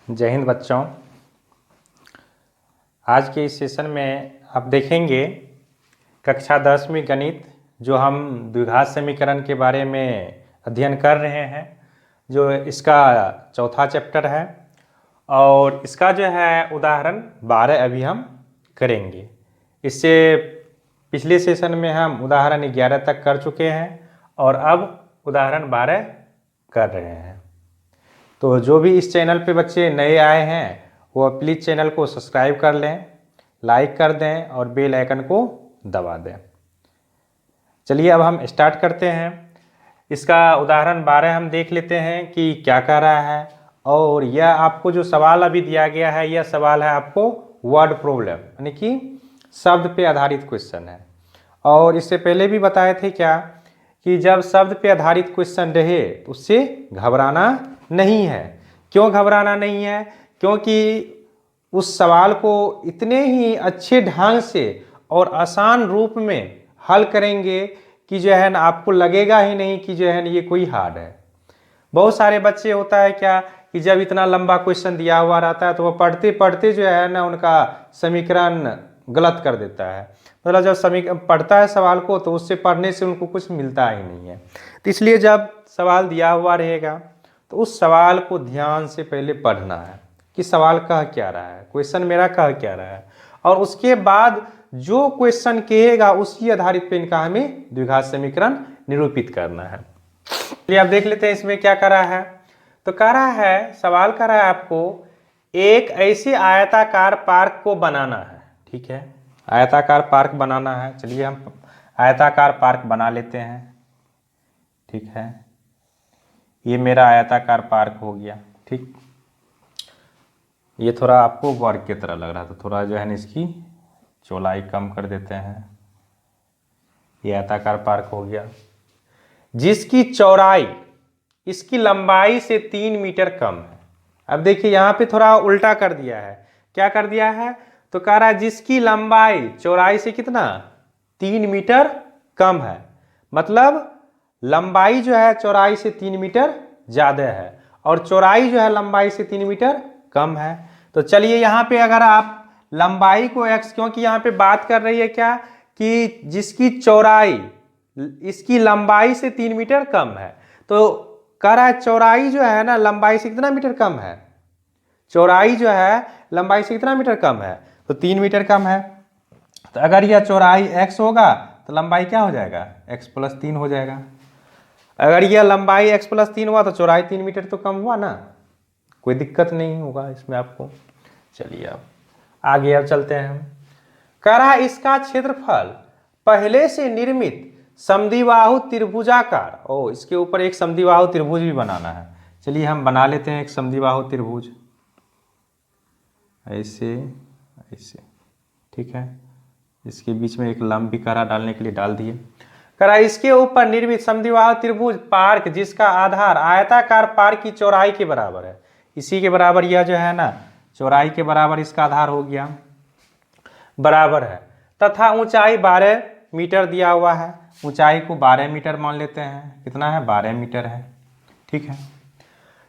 जय हिंद बच्चों। आज के इस सेशन में आप देखेंगे कक्षा 10वीं गणित, जो हम द्विघात समीकरण के बारे में अध्ययन कर रहे हैं, जो इसका चौथा चैप्टर है और इसका जो है उदाहरण 12 अभी हम करेंगे। इससे पिछले सेशन में हम उदाहरण 11 तक कर चुके हैं और अब उदाहरण 12 कर रहे हैं। तो जो भी इस चैनल पे बच्चे नए आए हैं वो प्लीज़ चैनल को सब्सक्राइब कर लें, लाइक कर दें और बेल आइकन को दबा दें। चलिए अब हम स्टार्ट करते हैं। इसका उदाहरण 12 हम देख लेते हैं कि क्या कह रहा है। और यह आपको जो सवाल अभी दिया गया है, यह सवाल है आपको वर्ड प्रॉब्लम, यानी कि शब्द पे आधारित क्वेश्चन है। और इससे पहले भी बताए थे क्या कि जब शब्द पे आधारित क्वेश्चन रहे तो उससे घबराना नहीं है। क्यों घबराना नहीं है? क्योंकि उस सवाल को इतने ही अच्छे ढंग से और आसान रूप में हल करेंगे कि जो है ना आपको लगेगा ही नहीं कि जो है ना ये कोई हार्ड है। बहुत सारे बच्चे होता है क्या कि जब इतना लंबा क्वेश्चन दिया हुआ रहता है तो वह पढ़ते पढ़ते जो है ना उनका समीकरण गलत कर देता है। मतलब जब समीकरण पढ़ता है सवाल को तो उससे पढ़ने से उनको कुछ मिलता ही नहीं है। तो इसलिए जब सवाल दिया हुआ रहेगा तो उस सवाल को ध्यान से पहले पढ़ना है कि सवाल कह क्या रहा है, क्वेश्चन मेरा कह क्या रहा है, और उसके बाद जो क्वेश्चन कहेगा उसी आधारित पे इनका हमें द्विघात समीकरण निरूपित करना है। चलिए आप देख लेते हैं इसमें क्या कर रहा है। तो कह रहा है, सवाल कर रहा है आपको एक ऐसे आयताकार पार्क को बनाना है। ठीक है, आयताकार पार्क बनाना है। चलिए हम आयताकार पार्क बना लेते हैं। ठीक है, ये मेरा आयताकार पार्क हो गया। ठीक, ये थोड़ा आपको वर्ग की तरह लग रहा था, थोड़ा जो है ना इसकी चौड़ाई कम कर देते हैं। ये आयताकार पार्क हो गया जिसकी चौड़ाई इसकी लंबाई से 3 मीटर कम है। अब देखिए यहाँ पे थोड़ा उल्टा कर दिया है। क्या कर दिया है? तो कह रहा है जिसकी लंबाई चौड़ाई से कितना 3 मीटर कम है। मतलब लंबाई जो है चौड़ाई से 3 मीटर ज्यादा है और चौड़ाई जो है लंबाई से 3 मीटर कम है। तो चलिए यहाँ पे अगर आप लंबाई को x, क्योंकि यहाँ पे बात कर रही है क्या कि जिसकी चौड़ाई इसकी लंबाई से 3 मीटर कम है, तो कह रहा है चौड़ाई जो है ना लंबाई से कितना मीटर कम है, चौड़ाई जो है लंबाई से कितना मीटर कम है, तो 3 मीटर कम है। तो अगर यह चौड़ाई x होगा तो लंबाई क्या हो जाएगा, x + 3 हो जाएगा। अगर यह लंबाई x + 3 हुआ तो चौड़ाई 3 मीटर तो कम हुआ ना, कोई दिक्कत नहीं होगा इसमें आपको। चलिए अब आगे अब चलते हैं हम। कह रहा है इसका क्षेत्रफल पहले से निर्मित समद्विबाहु त्रिभुजाकार, ओ इसके ऊपर एक समद्विबाहु त्रिभुज भी बनाना है। चलिए हम बना लेते हैं एक समद्विबाहु त्रिभुज, ऐसे ऐसे। ठीक है, इसके बीच में एक लंब भी करा डालने के लिए डाल दिए। करा इसके ऊपर निर्मित समद्विबाहु त्रिभुज पार्क जिसका आधार आयताकार पार्क की चौड़ाई के बराबर है। इसी के बराबर यह जो है ना चौड़ाई के बराबर इसका आधार हो गया, बराबर है, तथा ऊंचाई 12 मीटर दिया हुआ है। ऊंचाई को 12 मीटर मान लेते हैं। कितना है, 12 मीटर है। ठीक है,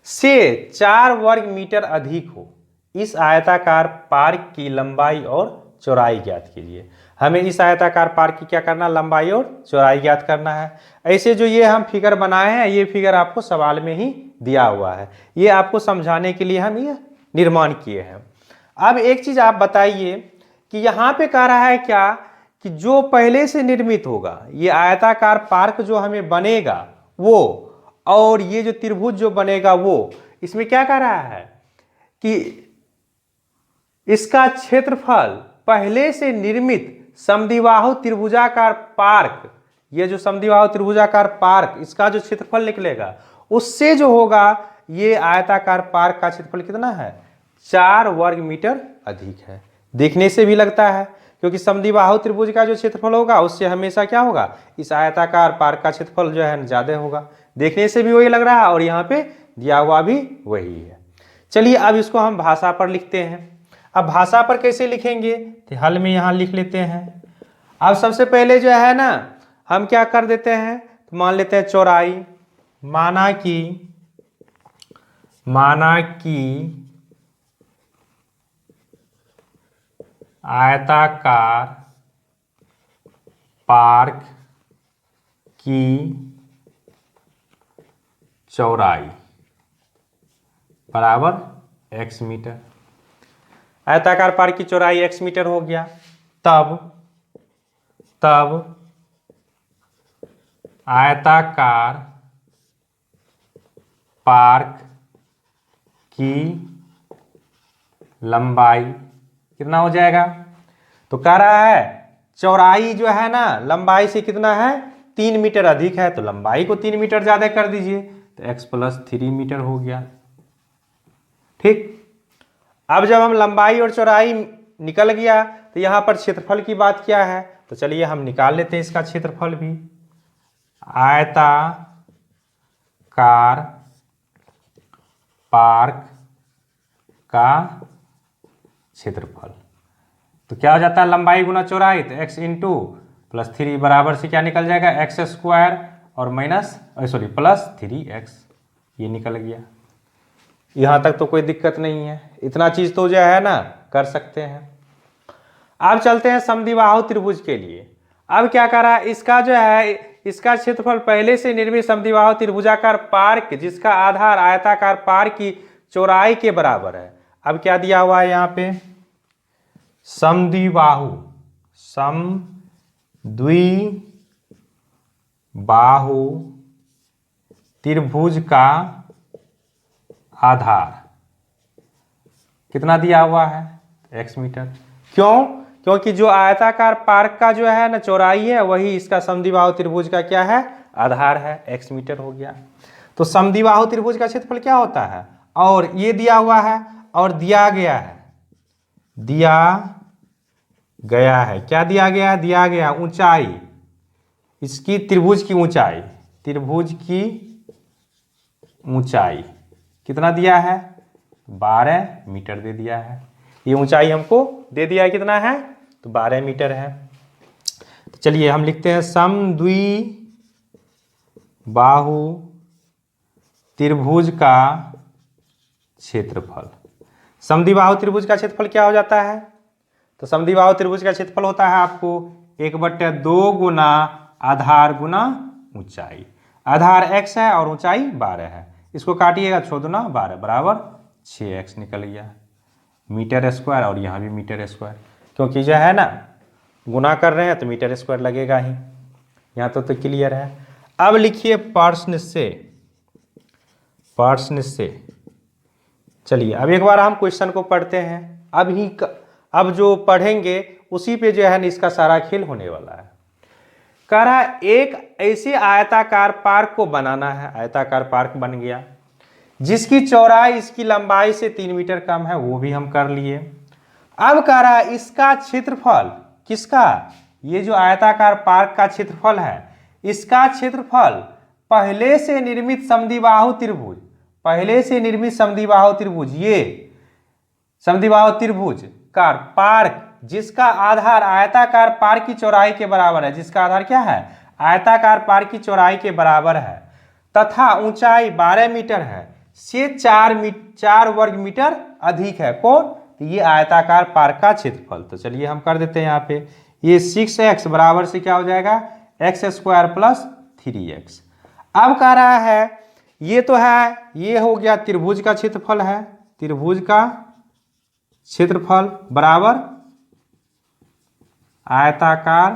से 4 वर्ग मीटर अधिक हो इस आयताकार पार्क की लंबाई और चौड़ाई ज्ञात कीजिए। हमें इस आयताकार पार्क की क्या करना, लंबाई और चौड़ाई ज्ञात करना है। ऐसे जो ये हम फिगर बनाए हैं, ये फिगर आपको सवाल में ही दिया हुआ है, ये आपको समझाने के लिए हम ये निर्माण किए हैं। अब एक चीज आप बताइए कि यहाँ पे कह रहा है क्या कि जो पहले से निर्मित होगा, ये आयताकार पार्क जो हमें बनेगा वो, और ये जो त्रिभुज जो बनेगा वो, इसमें क्या कह रहा है कि इसका क्षेत्रफल पहले से निर्मित समद्विबाहु त्रिभुजाकार पार्क, ये जो समद्विबाहु त्रिभुजाकार पार्क इसका जो क्षेत्रफल निकलेगा उससे जो होगा ये आयताकार पार्क का क्षेत्रफल कितना है, 4 वर्ग मीटर अधिक है। देखने से भी लगता है, क्योंकि समद्विबाहु त्रिभुज का जो क्षेत्रफल होगा उससे हमेशा क्या होगा, इस आयताकार पार्क का क्षेत्रफल जो है ज्यादा होगा। देखने से भी वही लग रहा है और यहाँ पे दिया हुआ भी वही है। चलिए अब इसको हम भाषा पर लिखते हैं। अब भाषा पर कैसे लिखेंगे, तो हल में यहाँ लिख लेते हैं। अब सबसे पहले जो है ना हम क्या कर देते हैं, तो मान लेते हैं चौड़ाई, माना कि आयताकार पार्क की चौड़ाई बराबर x मीटर। आयताकार पार्क की चौड़ाई x मीटर हो गया। तब आयताकार पार्क की लंबाई कितना हो जाएगा? तो कह रहा है चौड़ाई जो है ना लंबाई से कितना है? 3 मीटर अधिक है, तो लंबाई को 3 मीटर ज्यादा कर दीजिए, तो x प्लस 3 मीटर हो गया। ठीक, अब जब हम लंबाई और चौड़ाई निकल गया तो यहां पर क्षेत्रफल की बात क्या है? तो चलिए हम निकाल लेते हैं इसका क्षेत्रफल भी। आयताकार पार्क का क्षेत्रफल तो क्या हो जाता है? लंबाई गुना चौड़ाई, तो x इंटू प्लस 3 बराबर से क्या निकल जाएगा? एक्स स्क्वायर और माइनस प्लस 3x, ये निकल गया। यहां तक तो कोई दिक्कत नहीं है, इतना चीज तो जो है ना कर सकते हैं। अब चलते हैं समद्विबाहु त्रिभुज के लिए। अब क्या करा, इसका जो है इसका क्षेत्रफल पहले से निर्मित समद्विबाहु त्रिभुजाकार पार्क जिसका आधार आयताकार पार्क की चौड़ाई के बराबर है। अब क्या दिया हुआ है यहाँ पे? समद्विबाहु त्रिभुज का आधार कितना दिया हुआ है? x metre. क्यों? क्योंकि जो आयताकार पार्क का जो है ना चौड़ाई है वही इसका समद्विबाहु त्रिभुज का क्या है? आधार है, x मीटर हो गया। तो समद्विबाहु त्रिभुज का क्षेत्रफल क्या होता है? और ये दिया हुआ है और दिया गया है, क्या दिया गया है? दिया गया ऊंचाई, इसकी त्रिभुज की ऊंचाई कितना दिया है? 12 मीटर दे दिया है। ये ऊंचाई हमको दे दिया है, कितना है? तो 12 मीटर है। तो चलिए हम लिखते हैं समद्विबाहु त्रिभुज का क्षेत्रफल। समद्विबाहु त्रिभुज का क्षेत्रफल क्या हो जाता है? तो समद्विबाहु त्रिभुज का क्षेत्रफल होता है आपको 1/2 गुना आधार गुना ऊंचाई। आधार x है और ऊंचाई 12 है, इसको काटिएगा 6 दूना 12 बराबर 6x निकल गया मीटर स्क्वायर। और यहाँ भी मीटर स्क्वायर, क्योंकि जो है ना गुना कर रहे हैं तो मीटर स्क्वायर लगेगा ही। यहाँ तो क्लियर है। अब लिखिए प्रश्न से। चलिए अब एक बार हम क्वेश्चन को पढ़ते हैं। अब जो पढ़ेंगे उसी पे जो है ना इसका सारा खेल होने वाला है। कह रहा है एक ऐसे आयताकार पार्क को बनाना है। आयताकार पार्क बन गया जिसकी चौड़ाई इसकी लंबाई से 3 मीटर कम है, वो भी हम कर लिए। अब कह रहा है इसका क्षेत्रफल, किसका? ये जो आयताकार पार्क का क्षेत्रफल है, इसका क्षेत्रफल पहले से निर्मित समद्विबाहु त्रिभुज, ये समद्विबाहु त्रिभुज का पार्क जिसका आधार आयताकार पार्क की चौड़ाई के बराबर है, जिसका आधार क्या है? आयताकार पार्क की चौड़ाई के बराबर है तथा ऊंचाई 12 मीटर है, से 4 वर्ग मीटर अधिक है। कौन? तो ये आयताकार पार्क का क्षेत्रफल। तो चलिए हम कर देते हैं यहाँ पे, ये 6x बराबर से क्या हो जाएगा? x square plus 3x। अब कह रहा है ये तो है, ये हो गया त्रिभुज का क्षेत्रफल है, त्रिभुज का क्षेत्रफल बराबर आयताकार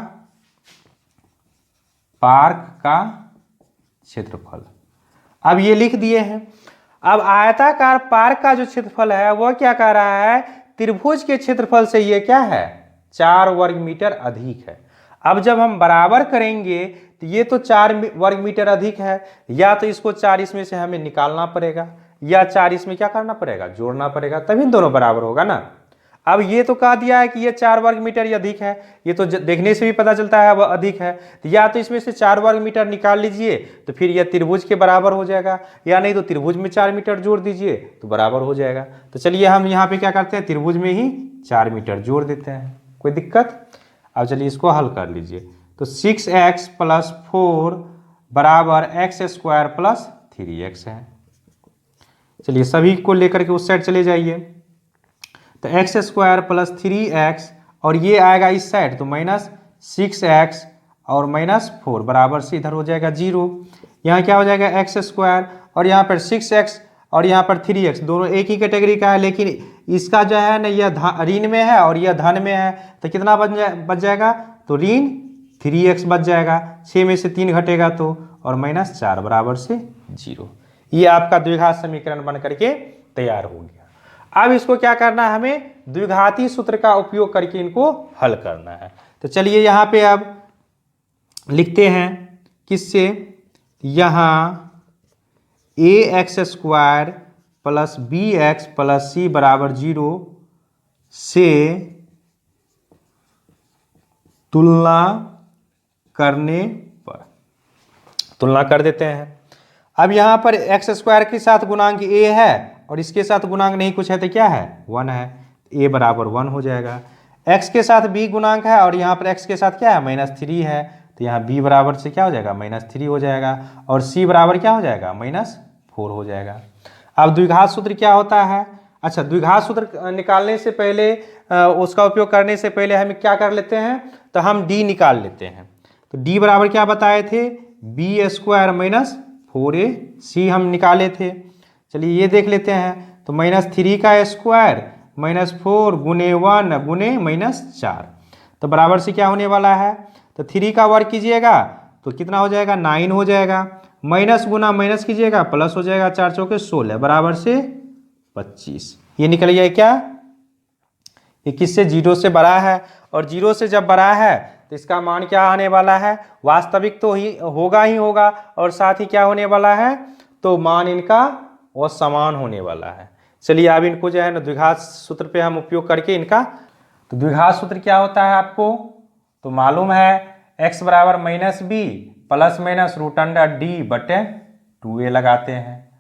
पार्क का क्षेत्रफल। अब ये लिख दिए हैं। अब आयताकार पार्क का जो क्षेत्रफल है वह क्या कह रहा है? त्रिभुज के क्षेत्रफल से ये क्या है? 4 वर्ग मीटर अधिक है। अब जब हम बराबर करेंगे तो ये तो 4 वर्ग मीटर अधिक है, या तो इसको 4 इसमें से हमें निकालना पड़ेगा, या 4 इसमें क्या करना पड़ेगा? जोड़ना पड़ेगा, तभी दोनों बराबर होगा ना। अब ये तो कह दिया है कि ये 4 वर्ग मीटर ही अधिक है, ये तो देखने से भी पता चलता है वह अधिक है। तो या तो इसमें से 4 वर्ग मीटर निकाल लीजिए तो फिर यह त्रिभुज के बराबर हो जाएगा, या नहीं तो त्रिभुज में 4 मीटर जोड़ दीजिए तो बराबर हो जाएगा। तो चलिए हम यहाँ पे क्या करते हैं, त्रिभुज में ही 4 मीटर जोड़ देते हैं, कोई दिक्कत? अब चलिए इसको हल कर लीजिए। तो 6x प्लस 4 बराबर x स्क्वायर प्लस 3x है। चलिए सभी को लेकर के उस साइड चले जाइए। तो x स्क्वायर प्लस 3x और ये आएगा इस साइड तो -6x और -4 बराबर से इधर हो जाएगा 0। यहाँ क्या हो जाएगा x² और यहाँ पर 6x और यहाँ पर 3x दोनों एक ही कैटेगरी का है, लेकिन इसका जो है ना यह ऋण में है और यह धन में है, तो कितना बच जाएगा, तो ऋण 3x बच जाएगा, 6 में से 3 घटेगा तो, और -4 बराबर से 0। ये आपका द्विघात समीकरण बन करके तैयार हो गया। अब इसको क्या करना है, हमें द्विघाती सूत्र का उपयोग करके इनको हल करना है। तो चलिए यहाँ पे अब लिखते हैं किससे, यहाँ ax² plus bx plus c बराबर 0 से तुलना करने पर तुलना कर देते हैं। अब यहाँ पर x² के साथ गुणांक a है और इसके साथ गुणांक नहीं कुछ है तो क्या है, 1 है, a बराबर 1 हो जाएगा। x के साथ b गुणांक है और यहाँ पर x के साथ क्या है, -3 है, तो यहाँ b बराबर से क्या हो जाएगा, -3 हो जाएगा, और c बराबर क्या हो जाएगा, -4 हो जाएगा। अब द्विघात सूत्र क्या होता है, अच्छा द्विघात सूत्र निकालने से पहले उसका उपयोग करने से पहले हम क्या कर लेते हैं, तो हम d निकाल लेते हैं। तो d बराबर क्या बताए थे, b² - 4ac हम निकाले थे। चलिए ये देख लेते हैं, तो -3 का स्क्वायर -4 गुने 1 गुने -4, तो बराबर से क्या होने वाला है, तो 3 का वर्ग कीजिएगा तो कितना हो जाएगा, 9 हो जाएगा, माइनस गुना माइनस कीजिएगा प्लस हो जाएगा, 4 चौके 16 बराबर से 25। ये निकल गया क्या, ये किससे, 0 से बड़ा है, और 0 से जब बड़ा है तो इसका मान क्या आने वाला है, वास्तविक तो ही होगा और साथ ही क्या होने वाला है, तो मान इनका वो समान होने वाला है। चलिए अब इनको जो है ना द्विघात सूत्र पे हम उपयोग करके इनका, तो द्विघात सूत्र क्या होता है आपको तो मालूम है, x बराबर -b प्लस माइनस √d/2a लगाते हैं।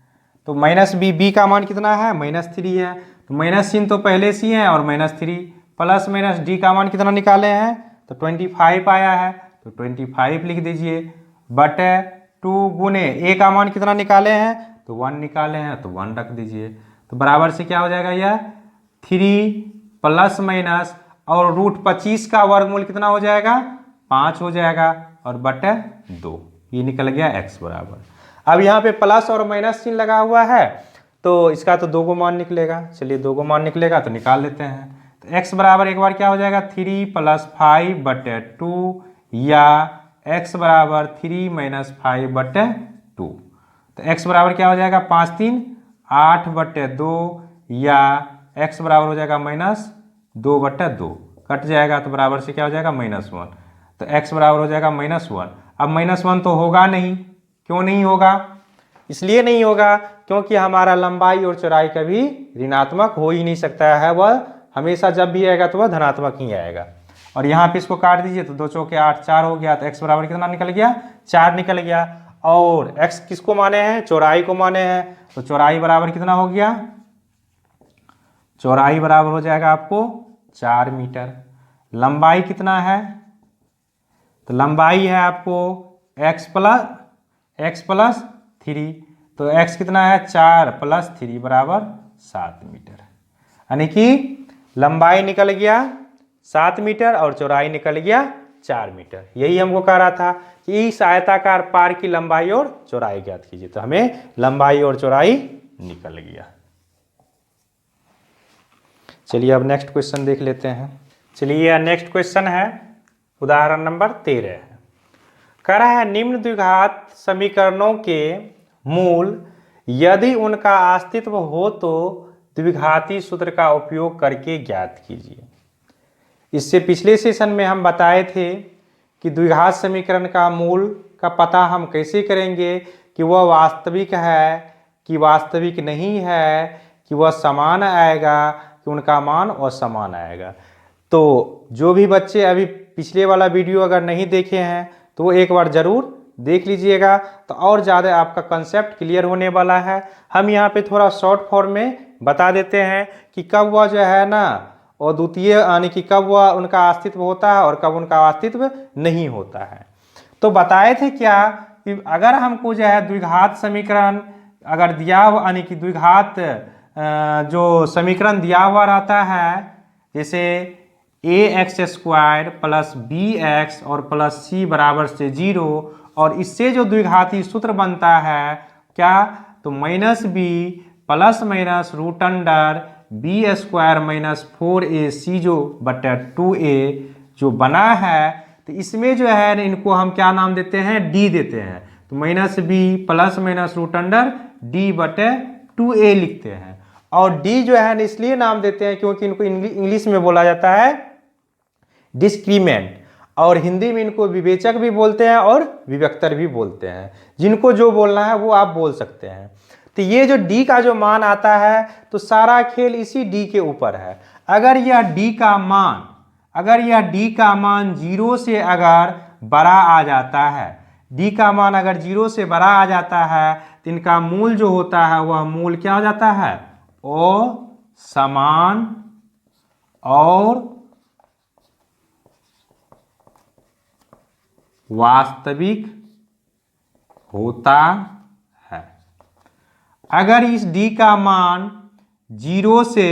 तो -b का मान कितना है, -3 है, तो माइनस चिन्ह तो पहले से ही है और -3 प्लस माइनस d का मान कितना निकाले हैं, तो 25 आया है, तो 25 लिख दीजिए, बटे 2 गुने a का मान कितना निकाले हैं, तो 1 निकाले हैं, तो 1 रख दीजिए, तो बराबर से क्या हो जाएगा, यह 3 प्लस माइनस और √25 का वर्गमूल कितना हो जाएगा, 5 हो जाएगा, और बटे 2, ये निकल गया x बराबर। अब यहाँ पे प्लस और माइनस चिन्ह लगा हुआ है तो इसका तो 2 को मान निकलेगा, चलिए 2 को मान निकलेगा तो निकाल लेते हैं। तो x बराबर एक बार क्या हो जाएगा, 3 + 5/2 या x बराबर 3 - 5/2, तो x बराबर क्या हो जाएगा, 5 × 3 = 8/2 या x बराबर हो जाएगा -2/2, कट जाएगा तो बराबर से क्या हो जाएगा, -1, तो x बराबर हो जाएगा -1। अब -1 तो होगा नहीं, क्यों नहीं होगा, इसलिए नहीं होगा क्योंकि हमारा लंबाई और चौड़ाई कभी ऋणात्मक हो ही नहीं सकता है, वह हमेशा जब भी आएगा तो वह धनात्मक ही आएगा। और यहाँ पे इसको काट दीजिए तो 2 चौके 8, 4 हो गया, तो x बराबर कितना निकल गया, 4 निकल गया, और x किसको माने हैं, चौड़ाई को माने हैं, तो चौड़ाई बराबर कितना हो गया, चौड़ाई बराबर हो जाएगा आपको 4 मीटर। लंबाई कितना है, तो लंबाई है आपको x + 3, तो x कितना है, 4 + 3 बराबर 7 मीटर, यानी कि लंबाई निकल गया 7 मीटर और चौड़ाई निकल गया 4 मीटर। यही हमको कह रहा था कि इस आयताकार पार की लंबाई और चौड़ाई ज्ञात कीजिए, तो हमें लंबाई और चौड़ाई निकल गया। चलिए अब नेक्स्ट क्वेश्चन देख लेते हैं। चलिए नेक्स्ट क्वेश्चन है उदाहरण नंबर 13 है, कह रहा है निम्न द्विघात समीकरणों के मूल यदि उनका अस्तित्व हो तो द्विघाती सूत्र का उपयोग करके ज्ञात कीजिए। इससे पिछले सेशन में हम बताए थे कि द्विघात समीकरण का मूल का पता हम कैसे करेंगे, कि वह वास्तविक है कि वास्तविक नहीं है, कि वह समान आएगा कि उनका मान असमान आएगा। तो जो भी बच्चे अभी पिछले वाला वीडियो अगर नहीं देखे हैं तो वो एक बार ज़रूर देख लीजिएगा, तो और ज़्यादा आपका कंसेप्ट क्लियर होने वाला है। हम यहाँ पे थोड़ा शॉर्ट फॉर्म में बता देते हैं कि कब वह जो है ना और द्वितीय यानी कि कब वह उनका अस्तित्व होता है और कब उनका अस्तित्व नहीं होता है। तो बताए थे क्या कि अगर हमको जो है द्विघात समीकरण अगर दिया हुआ यानी कि द्विघात जो समीकरण दिया हुआ रहता है, जैसे A X square plus B X और प्लस सी बराबर से 0। और इससे जो द्विघाती सूत्र बनता है क्या, तो minus B plus minus root under B square minus 4ac जो बटा 2a जो बना है, तो इसमें जो है इनको हम क्या नाम देते हैं, डी देते हैं। तो minus B plus minus root under D बटे 2a लिखते हैं। और डी जो है इसलिए नाम देते हैं क्योंकि इनको इंग्लिश में बोला जाता है डिस्क्रीमेंट, और हिंदी में इनको विवेचक भी बोलते हैं और विवेक्तर भी बोलते हैं। जिनको जो बोलना है वो आप बोल सकते हैं। तो ये जो डी का जो मान आता है तो सारा खेल इसी डी के ऊपर है। अगर यह डी का मान 0 से अगर बड़ा आ जाता है, डी का मान अगर 0 से बड़ा आ जाता है तो इनका मूल जो होता है वह मूल क्या हो जाता है, असमान और वास्तविक होता है। अगर इस d का मान 0 से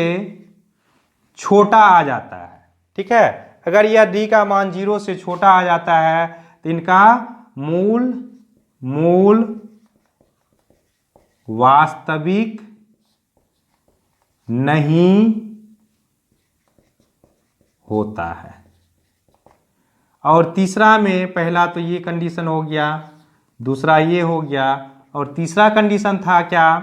छोटा आ जाता है, ठीक है, अगर यह d का मान 0 से छोटा आ जाता है तो इनका मूल वास्तविक नहीं होता है। और तीसरा में, पहला तो ये कंडीशन हो गया, दूसरा ये हो गया, और तीसरा कंडीशन था क्या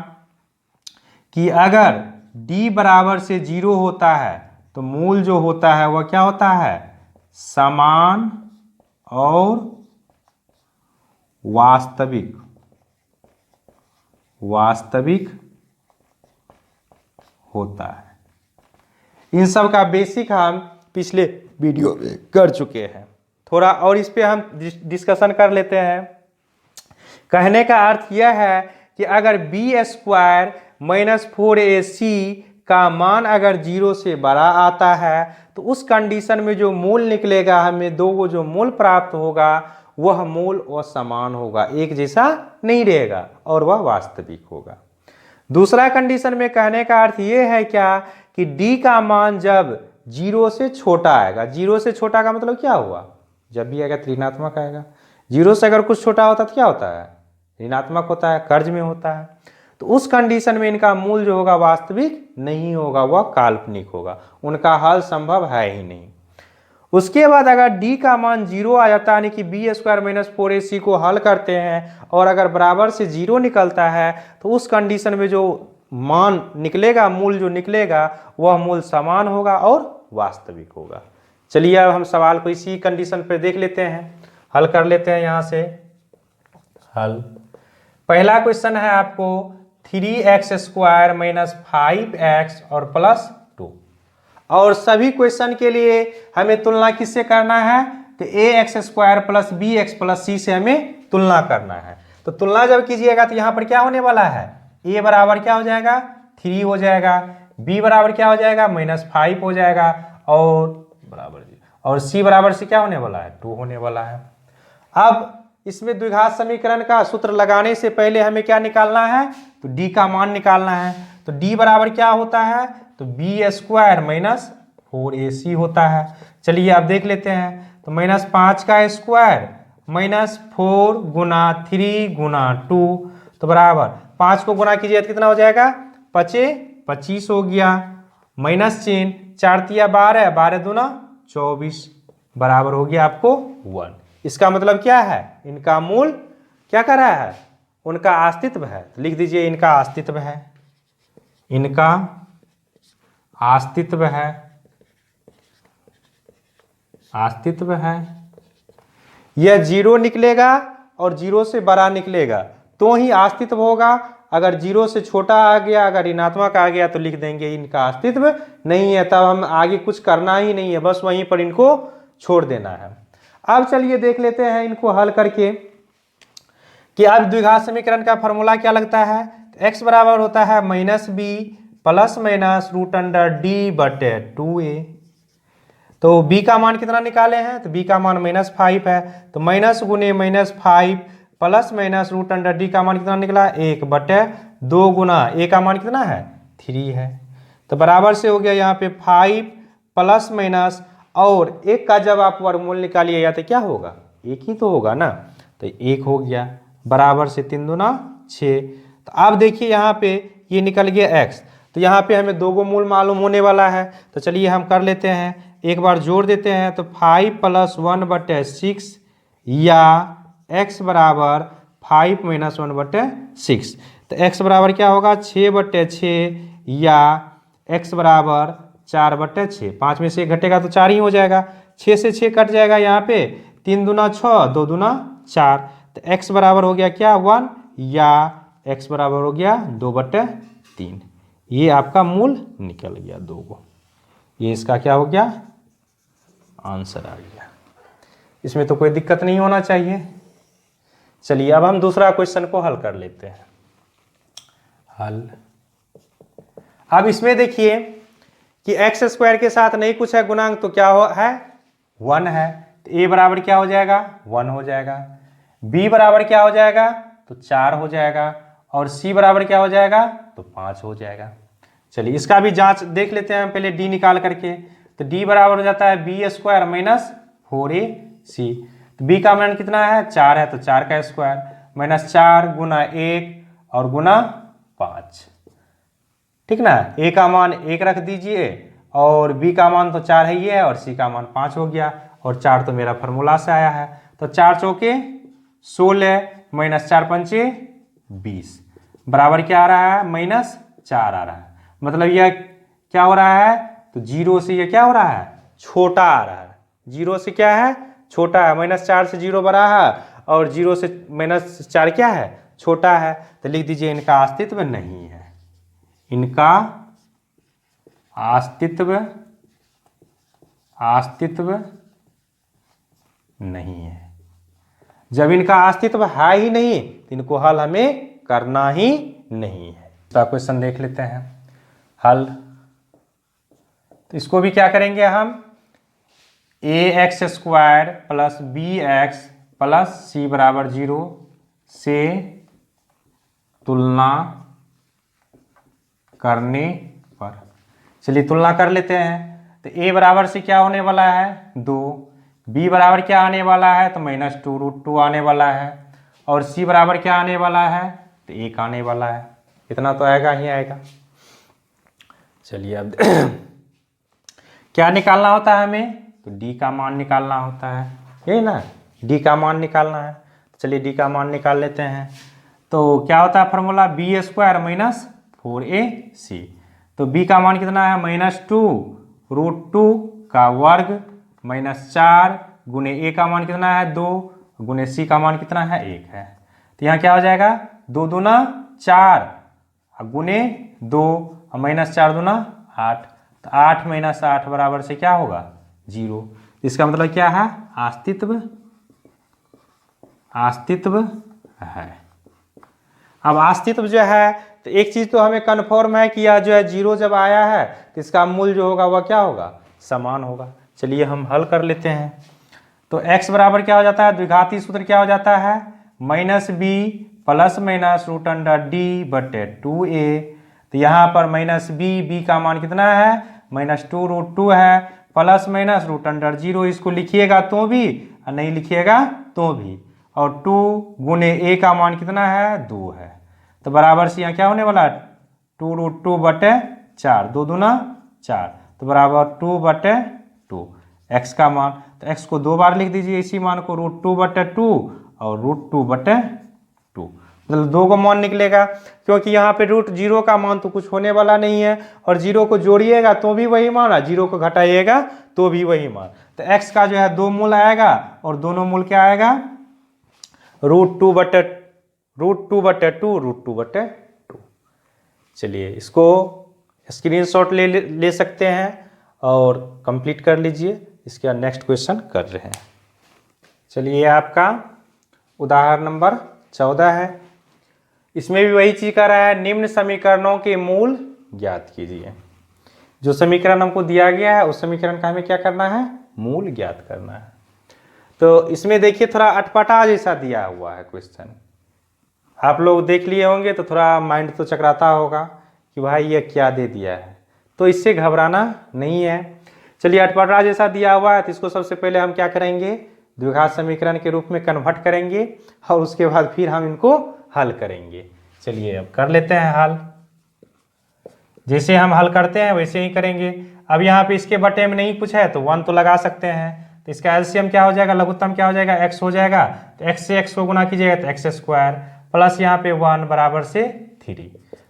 कि अगर d बराबर से 0 होता है तो मूल जो होता है वह क्या होता है, समान और वास्तविक होता है। इन सब का बेसिक हम पिछले वीडियो में कर चुके हैं। थोड़ा और इस पे हम डिस्कशन कर लेते हैं। कहने का अर्थ यह है कि अगर बी स्क्वायर माइनस 4ac का मान अगर 0 से बड़ा आता है तो उस कंडीशन में जो मूल निकलेगा, हमें दो जो मूल प्राप्त होगा वह मूल असमान होगा, एक जैसा नहीं रहेगा और वह वास्तविक होगा। दूसरा कंडीशन में कहने का अर्थ यह है क्या कि d का मान जब 0 से छोटा आएगा, 0 से छोटा का मतलब क्या हुआ, जब भी आएगा तो ऋणात्मक आएगा। 0 से अगर कुछ छोटा होता तो क्या होता है, ऋणात्मक होता है, कर्ज में होता है। तो उस कंडीशन में इनका मूल जो होगा वास्तविक नहीं होगा, वह काल्पनिक होगा, उनका हल संभव है ही नहीं। उसके बाद अगर d का मान 0 आ जाता है, यानी कि बी स्क्वायर माइनस 4ac को हल करते हैं और अगर बराबर से 0 निकलता है तो उस कंडीशन में जो मान निकलेगा, मूल जो निकलेगा वह मूल समान होगा और वास्तविक होगा। चलिए अब हम सवाल को इसी कंडीशन पर देख लेते हैं, हल कर लेते हैं। यहाँ से हल, पहला क्वेश्चन है आपको 3x स्क्वायर माइनस 5x और प्लस 2, और सभी क्वेश्चन के लिए हमें तुलना किससे करना है, तो ax square plus bx plus c से हमें तुलना करना है। तो तुलना जब कीजिएगा तो यहाँ पर क्या होने वाला है, a बराबर क्या हो जाएगा 3 हो जाएगा, b बराबर क्या हो जाएगा -5 हो जाएगा, और c बराबर से क्या होने वाला है 2 होने वाला है। अब इसमें द्विघात समीकरण का सूत्र लगाने से पहले हमें क्या निकालना है, तो d का मान निकालना है। तो d बराबर क्या होता है, तो बी स्क्वायर माइनस 4ac होता है। चलिए आप देख लेते हैं, तो -5 का स्क्वायर -4 गुना 3 गुना 2, तो बराबर 5 को गुना कीजिए तो कितना हो जाएगा, 25 हो गया, माइनस चिन्ह 4 तिया 12, 12 दूना 24, बराबर हो गया आपको 1। इसका मतलब क्या है, इनका मूल क्या कर रहा है, उनका अस्तित्व है। तो लिख दीजिए इनका अस्तित्व है, इनका अस्तित्व है, अस्तित्व है। यह 0 निकलेगा और 0 से बड़ा निकलेगा तो ही अस्तित्व होगा। अगर 0 से छोटा आ गया, अगर ऋणात्मक आ गया तो लिख देंगे इनका अस्तित्व नहीं है, तब हम आगे कुछ करना ही नहीं है, बस वहीं पर इनको छोड़ देना है। अब चलिए देख लेते हैं इनको हल करके कि अब द्विघात समीकरण का फॉर्मूला क्या लगता है। तो x बराबर होता है -b plus minus root under D बटे 2a। तो b का मान कितना निकाले हैं, तो b का मान -5 है, तो माइनस गुने -5 plus minus root under D का मान कितना निकला 1 बटे 2 गुना a का मान कितना है 3 है। तो बराबर से हो गया यहाँ पे 5 प्लस माइनस, और एक का जब आप वर्गमूल निकालिएगा तो क्या होगा, एक ही तो होगा ना, तो एक हो गया बराबर से 3 दूना 6। तो आप देखिए यहाँ पे ये निकल गया x, तो यहाँ पे हमें दो गो मूल मालूम होने वाला है, तो चलिए हम कर लेते हैं, एक बार जोड़ देते हैं। तो 5 + 1/6 या x बराबर 5 - 1/6, तो x बराबर क्या होगा 6/6 या x बराबर 4/6। 5 में से 1 घटेगा तो 4 ही हो जाएगा, 6 से 6 कट जाएगा यहाँ पे, 3 दूना 6, 2 दूना 4, तो x बराबर हो गया क्या 1 या x बराबर हो गया 2/3। ये आपका मूल निकल गया 2 गो, ये इसका क्या हो गया आंसर आ गया। इसमें तो कोई दिक्कत नहीं होना चाहिए। चलिए अब हम दूसरा क्वेश्चन को हल कर लेते हैं। हल, अब इसमें देखिए कि x² के साथ नहीं कुछ है गुणांक, तो क्या है 1 है, तो a बराबर क्या हो जाएगा 1 हो जाएगा, b बराबर क्या हो जाएगा तो 4 हो जाएगा, और c बराबर क्या हो जाएगा तो 5 हो जाएगा। चलिए इसका भी जांच देख लेते हैं पहले d निकाल करके। तो d बराबर हो जाता है b² - 4ac, तो b का मान कितना है 4 है, तो 4 का स्क्वायर -4 गुना 1 और गुना 5, ठीक ना। a का मान 1 रख दीजिए और b का मान तो 4 है ये है, और c का मान 5 हो गया, और 4 तो मेरा फार्मूला से आया है। तो 4 चौके 16 -4 पंचे 20 बराबर क्या आ रहा है -4 आ रहा है। मतलब यह क्या हो रहा है, तो 0 से ये क्या हो रहा है छोटा आ रहा है, 0 से क्या है छोटा है, -4 से 0 बड़ा है और 0 से -4 क्या है छोटा है। तो लिख दीजिए इनका अस्तित्व नहीं है, इनका अस्तित्व नहीं है। जब इनका अस्तित्व है ही नहीं तो इनको हल हमें करना ही नहीं है। तो क्वेश्चन देख लेते हैं हल। तो इसको भी क्या करेंगे हम, ax² + bx + c बराबर 0 से तुलना करने पर, चलिए तुलना कर लेते हैं। तो a बराबर से क्या होने वाला है 2, b बराबर क्या आने वाला है तो -2√2 आने वाला है, और c बराबर क्या आने वाला है तो 1 आने वाला है। इतना तो आएगा ही आएगा। चलिए अब क्या निकालना होता है हमें, तो d का मान निकालना होता है, यही ना, d का मान निकालना है। चलिए d का मान निकाल लेते हैं। तो क्या होता है फार्मूला b² - 4ac, तो b का मान कितना है -2√2 का वर्ग -4 गुने a का मान कितना है 2 गुने c का मान कितना है 1 है। तो यहाँ क्या हो जाएगा 2 दूना 4 गुने 2 और -4 दूना 8, तो 8 - 8 बराबर से क्या होगा 0। इसका मतलब क्या है अस्तित्व है। अब अस्तित्व जो है तो एक चीज तो हमें कन्फर्म है कि यह जो है 0 जब आया है तो इसका मूल जो होगा वह क्या होगा समान होगा। चलिए हम हल कर लेते हैं। तो x बराबर क्या हो जाता है, द्विघाती सूत्र क्या हो जाता है -b ± √d/2a। तो यहाँ पर -b का मान कितना है -2√2 है, प्लस माइनस √0, इसको लिखिएगा तो भी और नहीं लिखिएगा तो भी, और 2 गुने a का मान कितना है 2 है। तो बराबर से यहाँ क्या होने वाला है 2√2/4, 2 दूना 4, तो बराबर 2/2 x का मान। तो x को 2 बार लिख दीजिए इसी मान को, √2/2 और √2/2, मतलब 2 को मान निकलेगा, क्योंकि यहाँ पे √0 का मान तो कुछ होने वाला नहीं है, और 0 को जोड़िएगा तो भी वही मान, 0 को घटाइएगा तो भी वही मान। तो x का जो है 2 मूल आएगा, और दोनों मूल क्या आएगा √2/2। चलिए इसको स्क्रीनशॉट ले सकते हैं और कंप्लीट कर लीजिए। इसके बाद नेक्स्ट क्वेश्चन कर रहे हैं। चलिए ये आपका उदाहरण नंबर 14 है। इसमें भी वही चीज कर रहा है, निम्न समीकरणों के मूल ज्ञात कीजिए। जो समीकरण हमको दिया गया है उस समीकरण का हमें क्या करना है मूल ज्ञात करना है। तो इसमें देखिए थोड़ा अटपटा जैसा दिया हुआ है क्वेश्चन, आप लोग देख लिए होंगे तो थोड़ा माइंड तो चकराता होगा कि भाई ये क्या दे दिया है, तो इससे घबराना नहीं है। चलिए अटपटा जैसा दिया हुआ है तो इसको सबसे पहले हम क्या करेंगे, द्विघात समीकरण के रूप में कन्वर्ट करेंगे और उसके बाद फिर हम इनको हल करेंगे। चलिए अब कर लेते हैं हल। जैसे हम हल करते हैं वैसे ही करेंगे। अब यहाँ पे इसके बटे में नहीं कुछ है तो 1 तो लगा सकते हैं, तो इसका एलसीएम क्या हो जाएगा, लघुत्तम क्या हो जाएगा, x हो जाएगा। तो x से x को गुना कीजिएगा तो x स्क्वायर प्लस यहाँ पे 1 बराबर से 3।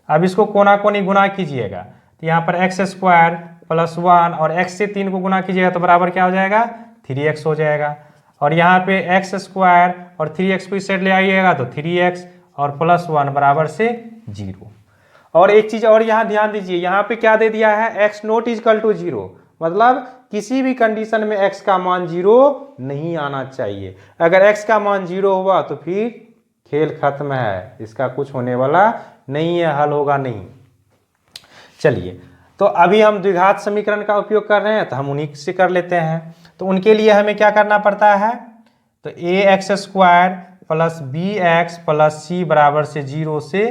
अब इसको कोना कोनी गुना कीजिएगा तो यहाँ पर x स्क्वायर प्लस 1 और x से 3 को गुना कीजिएगा तो बराबर क्या हो जाएगा, 3x हो जाएगा। और यहाँ पे x स्क्वायर और 3x को इस साइड ले आइएगा तो 3x और प्लस 1 बराबर से 0। और एक चीज और यहाँ ध्यान दीजिए, यहाँ पे क्या दे दिया है, x नॉट इजकल टू 0, मतलब किसी भी कंडीशन में x का मान 0 नहीं आना चाहिए। अगर x का मान 0 हुआ तो फिर खेल खत्म है, इसका कुछ होने वाला नहीं है, हल होगा नहीं। चलिए तो अभी हम द्विघात समीकरण का उपयोग कर रहे हैं तो हम उन्हीं से कर लेते हैं। तो उनके लिए हमें क्या करना पड़ता है, तो ax square plus bx plus c बराबर से 0 से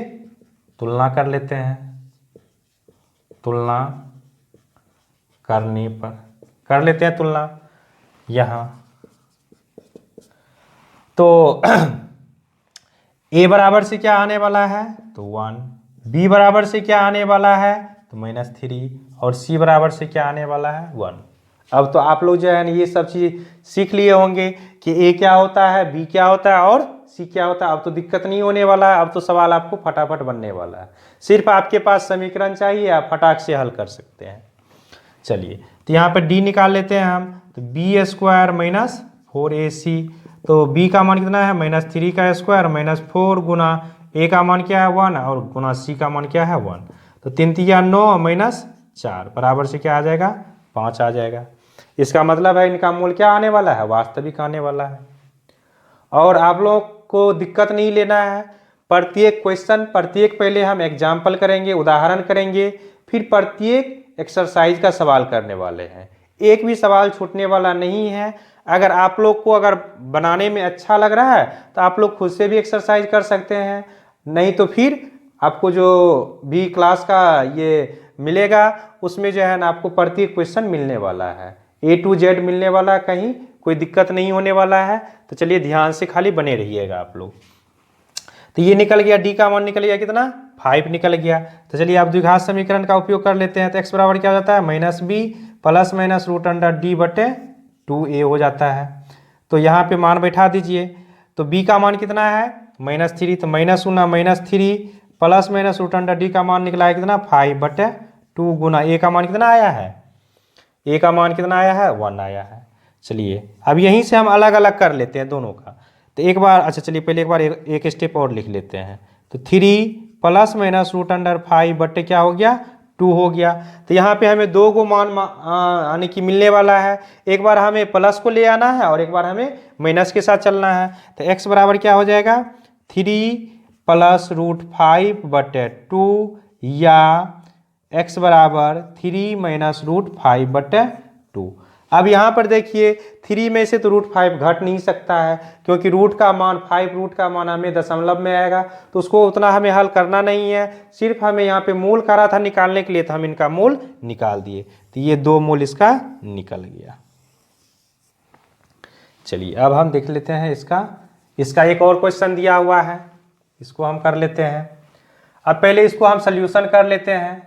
तुलना कर लेते हैं। तुलना करने पर कर लेते हैं तुलना यहाँ। तो a बराबर से क्या आने वाला है, तो 1, b बराबर से क्या आने वाला है, तो -3 और c बराबर से क्या आने वाला है, 1। अब तो आप लोग जो है ना ये सब चीज सीख लिए होंगे कि a क्या होता है, b क्या होता है और c क्या होता है। अब तो दिक्कत नहीं होने वाला है, अब तो सवाल आपको फटाफट बनने वाला है। सिर्फ आपके पास समीकरण चाहिए, आप फटाक से हल कर सकते हैं। चलिए तो यहाँ पर d निकाल लेते हैं हम, तो b स्क्वायर माइनस 4ac, तो b का मान कितना है, -3 का स्क्वायर -4 गुना a का मान क्या है 1 और गुना c का मान क्या है 1, तो 3 3 9 -4 बराबर से क्या आ जाएगा, 5 आ जाएगा। इसका मतलब है इनका मूल क्या आने वाला है, वास्तविक आने वाला है। और आप लोग को दिक्कत नहीं लेना है, प्रत्येक क्वेश्चन प्रत्येक पहले हम एग्जाम्पल करेंगे, उदाहरण करेंगे, फिर प्रत्येक एक्सरसाइज का सवाल करने वाले हैं। एक भी सवाल छूटने वाला नहीं है। अगर आप लोग को अगर बनाने में अच्छा लग रहा है तो आप लोग खुद से भी एक्सरसाइज कर सकते हैं, नहीं तो फिर आपको जो भी क्लास का ये मिलेगा उसमें जो है ना आपको प्रत्येक क्वेश्चन मिलने वाला है, A to Z मिलने वाला, कहीं कोई दिक्कत नहीं होने वाला है। तो चलिए ध्यान से खाली बने रहिएगा आप लोग। तो ये निकल गया, d का मान निकल गया कितना, 5 निकल गया। तो चलिए आप द्विघात समीकरण का उपयोग कर लेते हैं। तो x बराबर क्या हो जाता है, -b प्लस माइनस √d बटे 2a हो जाता है। तो यहाँ पे मान बैठा दीजिए। तो b का मान कितना है, -3, तो माइनस गुना -3 प्लस माइनस √d का मान निकला है कितना, 5 बटे 2 गुना a का मान कितना आया है, a का मान कितना आया है, 1 आया है। चलिए अब यहीं से हम अलग अलग कर लेते हैं दोनों का। तो एक बार अच्छा चलिए पहले एक बार एक स्टेप और लिख लेते हैं। तो 3 प्लस माइनस √5 बट्टे क्या हो गया, 2 हो गया। तो यहाँ पे हमें दो को मान यानी कि मिलने वाला है। एक बार हमें प्लस को ले आना है और एक बार हमें माइनस के साथ चलना है। तो x बराबर क्या हो जाएगा, 3 प्लस √5 बटे 2 या x बराबर 3 माइनस √5 बटे 2। अब यहाँ पर देखिए 3 में से तो √5 घट नहीं सकता है, क्योंकि रूट का मान 5 रूट का मान हमें दशमलव में आएगा, तो उसको उतना हमें हल करना नहीं है। सिर्फ हमें यहाँ पे मूल करा था निकालने के लिए, तो हम इनका मूल निकाल दिए। तो ये 2 मूल इसका निकल गया। चलिए अब हम देख लेते हैं इसका एक और क्वेश्चन दिया हुआ है, इसको हम कर लेते हैं। अब पहले इसको हम सोल्यूशन कर लेते हैं।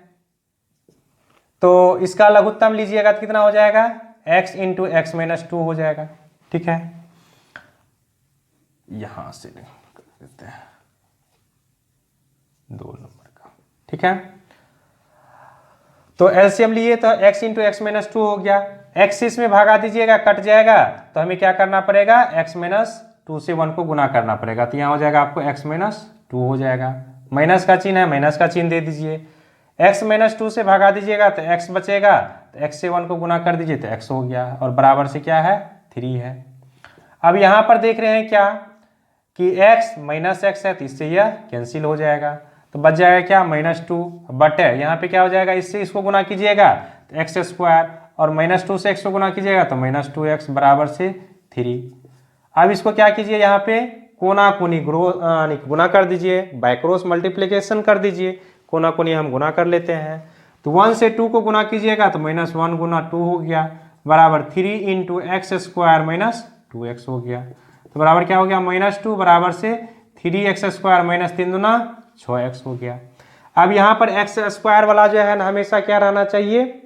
तो इसका लघुत्तम लीजिएगा तो कितना हो जाएगा, x इंटू x माइनस 2 हो जाएगा। ठीक है, यहां से कर देते हैं 2 नंबर का। ठीक है, तो एलसीएम लिए तो x इंटू x माइनस 2 हो गया। x इसमें भागा दीजिएगा, कट जाएगा, तो हमें क्या करना पड़ेगा, x माइनस 2 से 1 को गुना करना पड़ेगा। तो यहाँ हो जाएगा आपको x माइनस 2 हो जाएगा। माइनस का चिन्ह है, माइनस का चिन्ह दे दीजिए। x माइनस 2 से भागा दीजिएगा तो x बचेगा, तो x से 1 को गुना कर दीजिए तो x हो गया, और बराबर से क्या है, 3 है। अब यहाँ पर देख रहे हैं क्या कि x माइनस x है, तो इससे यह कैंसिल हो जाएगा, तो बच जाएगा क्या, -2 बटे यहाँ पे क्या हो जाएगा, इससे इसको गुना कीजिएगा तो x स्क्वायर, और -2 से x को गुना कीजिएगा तो -2x बराबर से 3। अब इसको क्या कीजिए, यहाँ पे कोना कोनी गुना कर दीजिए, बाय क्रॉस मल्टीप्लिकेशन कर दीजिए। कोना कोनी हम गुना कर लेते हैं। तो 1 से 2 को गुना कीजिएगा तो -1 गुना 2 हो गया, बराबर 3 into x square minus 2x हो गया। तो बराबर क्या हो गया, -2 बराबर से 3x स्क्वायर माइनस 3 दूना 6x हो गया। अब यहाँ पर एक्स स्क्वायर वाला जो है ना हमेशा क्या रहना चाहिए,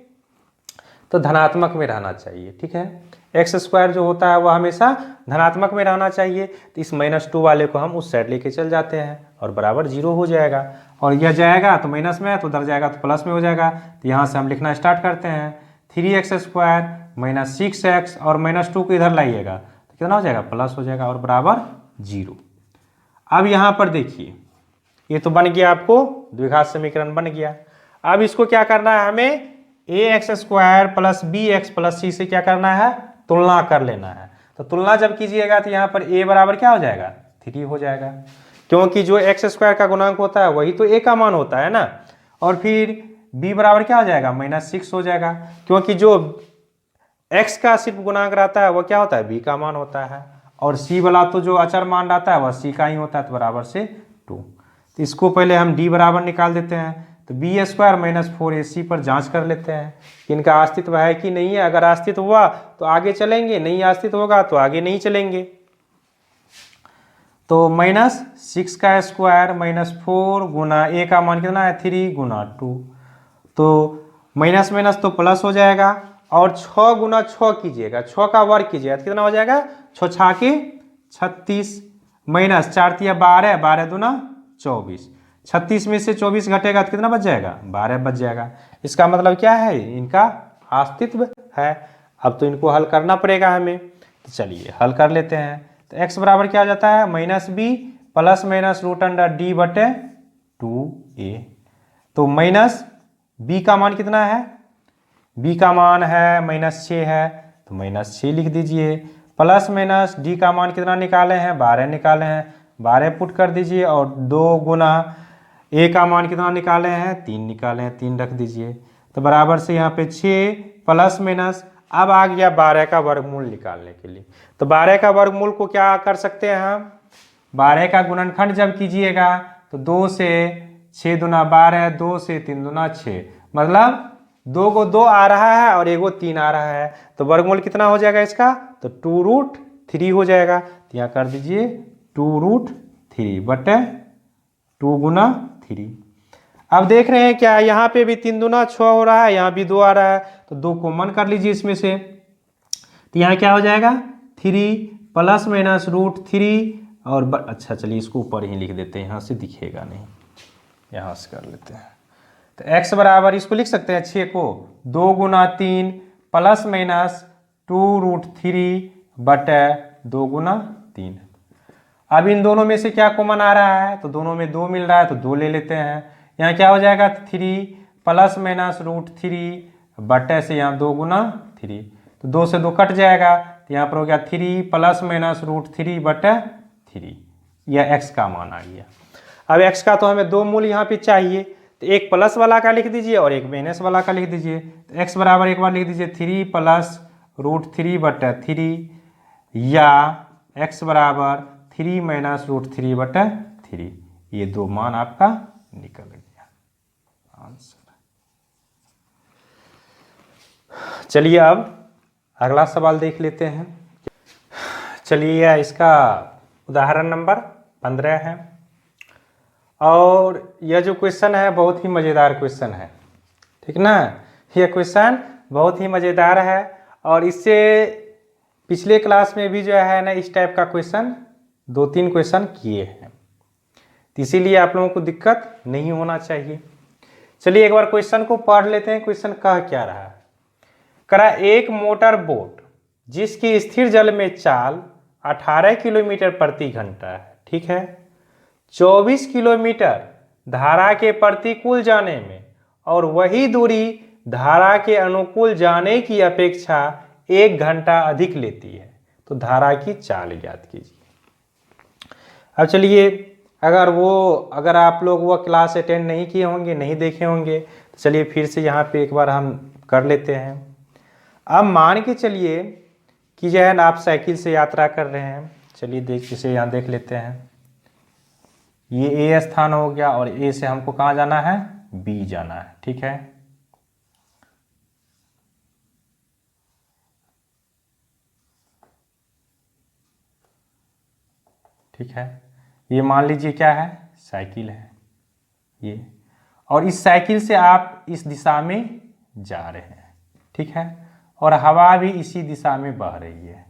तो धनात्मक में रहना चाहिए। ठीक है, एक्स स्क्वायर जो होता है वह हमेशा धनात्मक में रहना चाहिए। तो इस -2 वाले को हम उस साइड लेके चल जाते हैं और बराबर 0 हो जाएगा। और यह जाएगा तो माइनस में है, तो उधर जाएगा तो प्लस में हो जाएगा। तो यहाँ से हम लिखना स्टार्ट करते हैं, 3x स्क्वायर माइनस 6x और -2 को इधर लाइएगा तो कितना हो जाएगा, प्लस हो जाएगा और बराबर 0। अब यहाँ पर देखिए ये तो बन गया, आपको द्विघात समीकरण बन गया। अब इसको क्या करना है, हमें ax square plus bx plus c से क्या करना है, तुलना कर लेना है। तो तुलना जब कीजिएगा तो यहाँ पर a बराबर क्या हो जाएगा, 3 हो जाएगा, क्योंकि जो एक्स स्क्वायर का गुणांक होता है वही तो a का मान होता है ना। और फिर b बराबर क्या हो जाएगा, -6 हो जाएगा, क्योंकि जो x का सिर्फ गुणांक रहता है वो क्या होता है, b का मान होता है। और c वाला तो जो अचर मान रहता है वह c का ही होता है, तो बराबर से 2। तो इसको पहले हम d बराबर निकाल देते हैं। तो b स्क्वायर माइनस 4ac पर जांच कर लेते हैं कि इनका अस्तित्व है कि नहीं है। अगर अस्तित्व हुआ तो आगे चलेंगे, नहीं अस्तित्व होगा तो आगे नहीं चलेंगे। तो -6 का स्क्वायर -4 गुना a का मान कितना है, 3 गुना 2, तो माइनस माइनस तो प्लस हो जाएगा। और 6 गुना 6 कीजिएगा, 6 का वर्ग कीजिएगा तो कितना हो जाएगा, 6 6 के 36 माइनस 4 तिया 12, 12 दूना 24, 36 में से 24 घटेगा तो कितना बच जाएगा, 12 बच जाएगा। इसका मतलब क्या है, इनका अस्तित्व है। अब तो इनको हल करना पड़ेगा हमें, तो चलिए हल कर लेते हैं। तो x बराबर क्या हो जाता है, -b प्लस माइनस √d/2a। तो माइनस b का मान कितना है, b का मान है -6 है, तो -6 लिख दीजिए। प्लस माइनस d का मान कितना निकाले हैं, 12 निकाले हैं, 12 पुट कर दीजिए। और 2 गुना a का मान कितना निकाले हैं, 3 निकाले हैं, 3 रख दीजिए। तो बराबर से यहाँ पे 6 प्लस माइनस, अब आ गया 12 का वर्गमूल निकालने के लिए। तो 12 का वर्गमूल को क्या कर सकते हैं हम, 12 का गुणनखंड जब कीजिएगा तो 2 से 6 दूना 12, 2 से 3 दूना 6, मतलब 2 को 2 आ रहा है और 1 को 3 आ रहा है। तो वर्गमूल कितना हो जाएगा इसका, तो 2√3 हो जाएगा। तो यहाँ कर दीजिए 2√3 बटे 2 गुना 3। अब देख रहे हैं क्या, यहाँ पे भी 3 दूना 6 हो रहा है, यहाँ भी 2 आ रहा है, तो 2 कॉमन कर लीजिए इसमें से। तो यहाँ क्या हो जाएगा, 3 प्लस माइनस √3 और अच्छा चलिए इसको ऊपर ही लिख देते हैं, यहाँ से दिखेगा नहीं, यहाँ से कर लेते हैं। तो x बराबर इसको लिख सकते हैं 6 को 2 गुना 3 प्लस माइनस 2√3 बटे 2 गुना 3। अब इन दोनों में से क्या कॉमन आ रहा है, तो दोनों में 2 मिल रहा है, तो 2 ले लेते हैं। यहाँ क्या हो जाएगा, 3 प्लस माइनस √3 बटे से यहाँ 2 गुना 3, तो 2 से 2 कट जाएगा। तो यहाँ पर हो गया 3 प्लस माइनस √3 बटे 3, यह x का मान आ गया। अब x का तो हमें 2 मूल यहाँ पे चाहिए, तो एक प्लस वाला का लिख दीजिए और एक माइनस वाला का लिख दीजिए। तो x बराबर एक बार लिख दीजिए 3 प्लस √3 बटे 3, या x बराबर 3 माइनस √3 बटे 3। ये 2 मान आपका निकल गया आंसर। चलिए अब अगला सवाल देख लेते हैं। चलिए इसका उदाहरण नंबर 15 है, और यह जो क्वेश्चन है बहुत ही मज़ेदार क्वेश्चन है, ठीक ना। यह क्वेश्चन बहुत ही मज़ेदार है, और इससे पिछले क्लास में भी जो है ना इस टाइप का क्वेश्चन 2-3 क्वेश्चन किए हैं, तो इसीलिए आप लोगों को दिक्कत नहीं होना चाहिए। चलिए एक बार क्वेश्चन को पढ़ लेते हैं। क्वेश्चन कह क्या रहा है, करा एक मोटर बोट जिसकी स्थिर जल में चाल 18 किलोमीटर प्रति घंटा है, ठीक है, 24 किलोमीटर धारा के प्रतिकूल जाने में और वही दूरी धारा के अनुकूल जाने की अपेक्षा 1 घंटा अधिक लेती है, तो धारा की चाल ज्ञात कीजिए। अब चलिए अगर आप लोग वो क्लास अटेंड नहीं किए होंगे, नहीं देखे होंगे, तो चलिए फिर से यहाँ पे एक बार हम कर लेते हैं। अब मान के चलिए कि जो है ना आप साइकिल से यात्रा कर रहे हैं। चलिए इसे यहाँ देख लेते हैं। ये ए स्थान हो गया, और ए से हमको कहाँ जाना है, बी जाना है, ठीक है। ठीक है। ये मान लीजिए क्या है, साइकिल है ये, और इस साइकिल से आप इस दिशा में जा रहे हैं, ठीक है, और हवा भी इसी दिशा में बह रही है।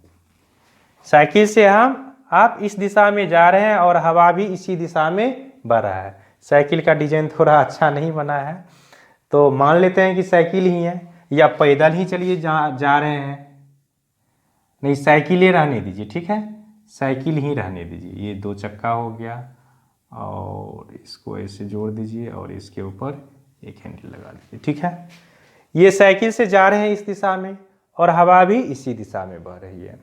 साइकिल से आप इस दिशा में जा रहे हैं और हवा भी इसी दिशा में बह रहा है। साइकिल का डिजाइन थोड़ा अच्छा नहीं बना है, तो मान लेते हैं कि साइकिल ही है, या पैदल ही चलिए जा रहे हैं। नहीं, साइकिल ही रहने दीजिए, ठीक है, साइकिल ही रहने दीजिए। ये 2 चक्का हो गया और इसको ऐसे जोड़ दीजिए और इसके ऊपर एक हैंडल लगा दीजिए, ठीक है। ये साइकिल से जा रहे हैं इस दिशा में और हवा भी इसी दिशा में बह रही है।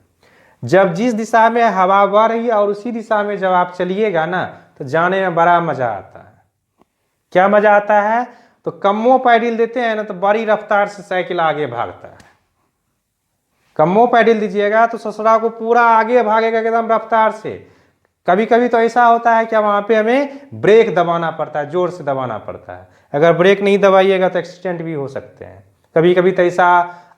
जब जिस दिशा में हवा बह रही है और उसी दिशा में जब आप चलिएगा ना, तो जाने में बड़ा मजा आता है। क्या मजा आता है? तो कम्मो पैडल देते हैं ना, तो बड़ी रफ्तार से साइकिल आगे भागता है। कम्मो पैडल दीजिएगा तो ससुरा को पूरा आगे भागेगा एकदम रफ्तार से। कभी कभी तो ऐसा होता है कि वहाँ पे हमें ब्रेक दबाना पड़ता है, जोर से दबाना पड़ता है। अगर ब्रेक नहीं दबाइएगा तो एक्सीडेंट भी हो सकते हैं। कभी कभी तो ऐसा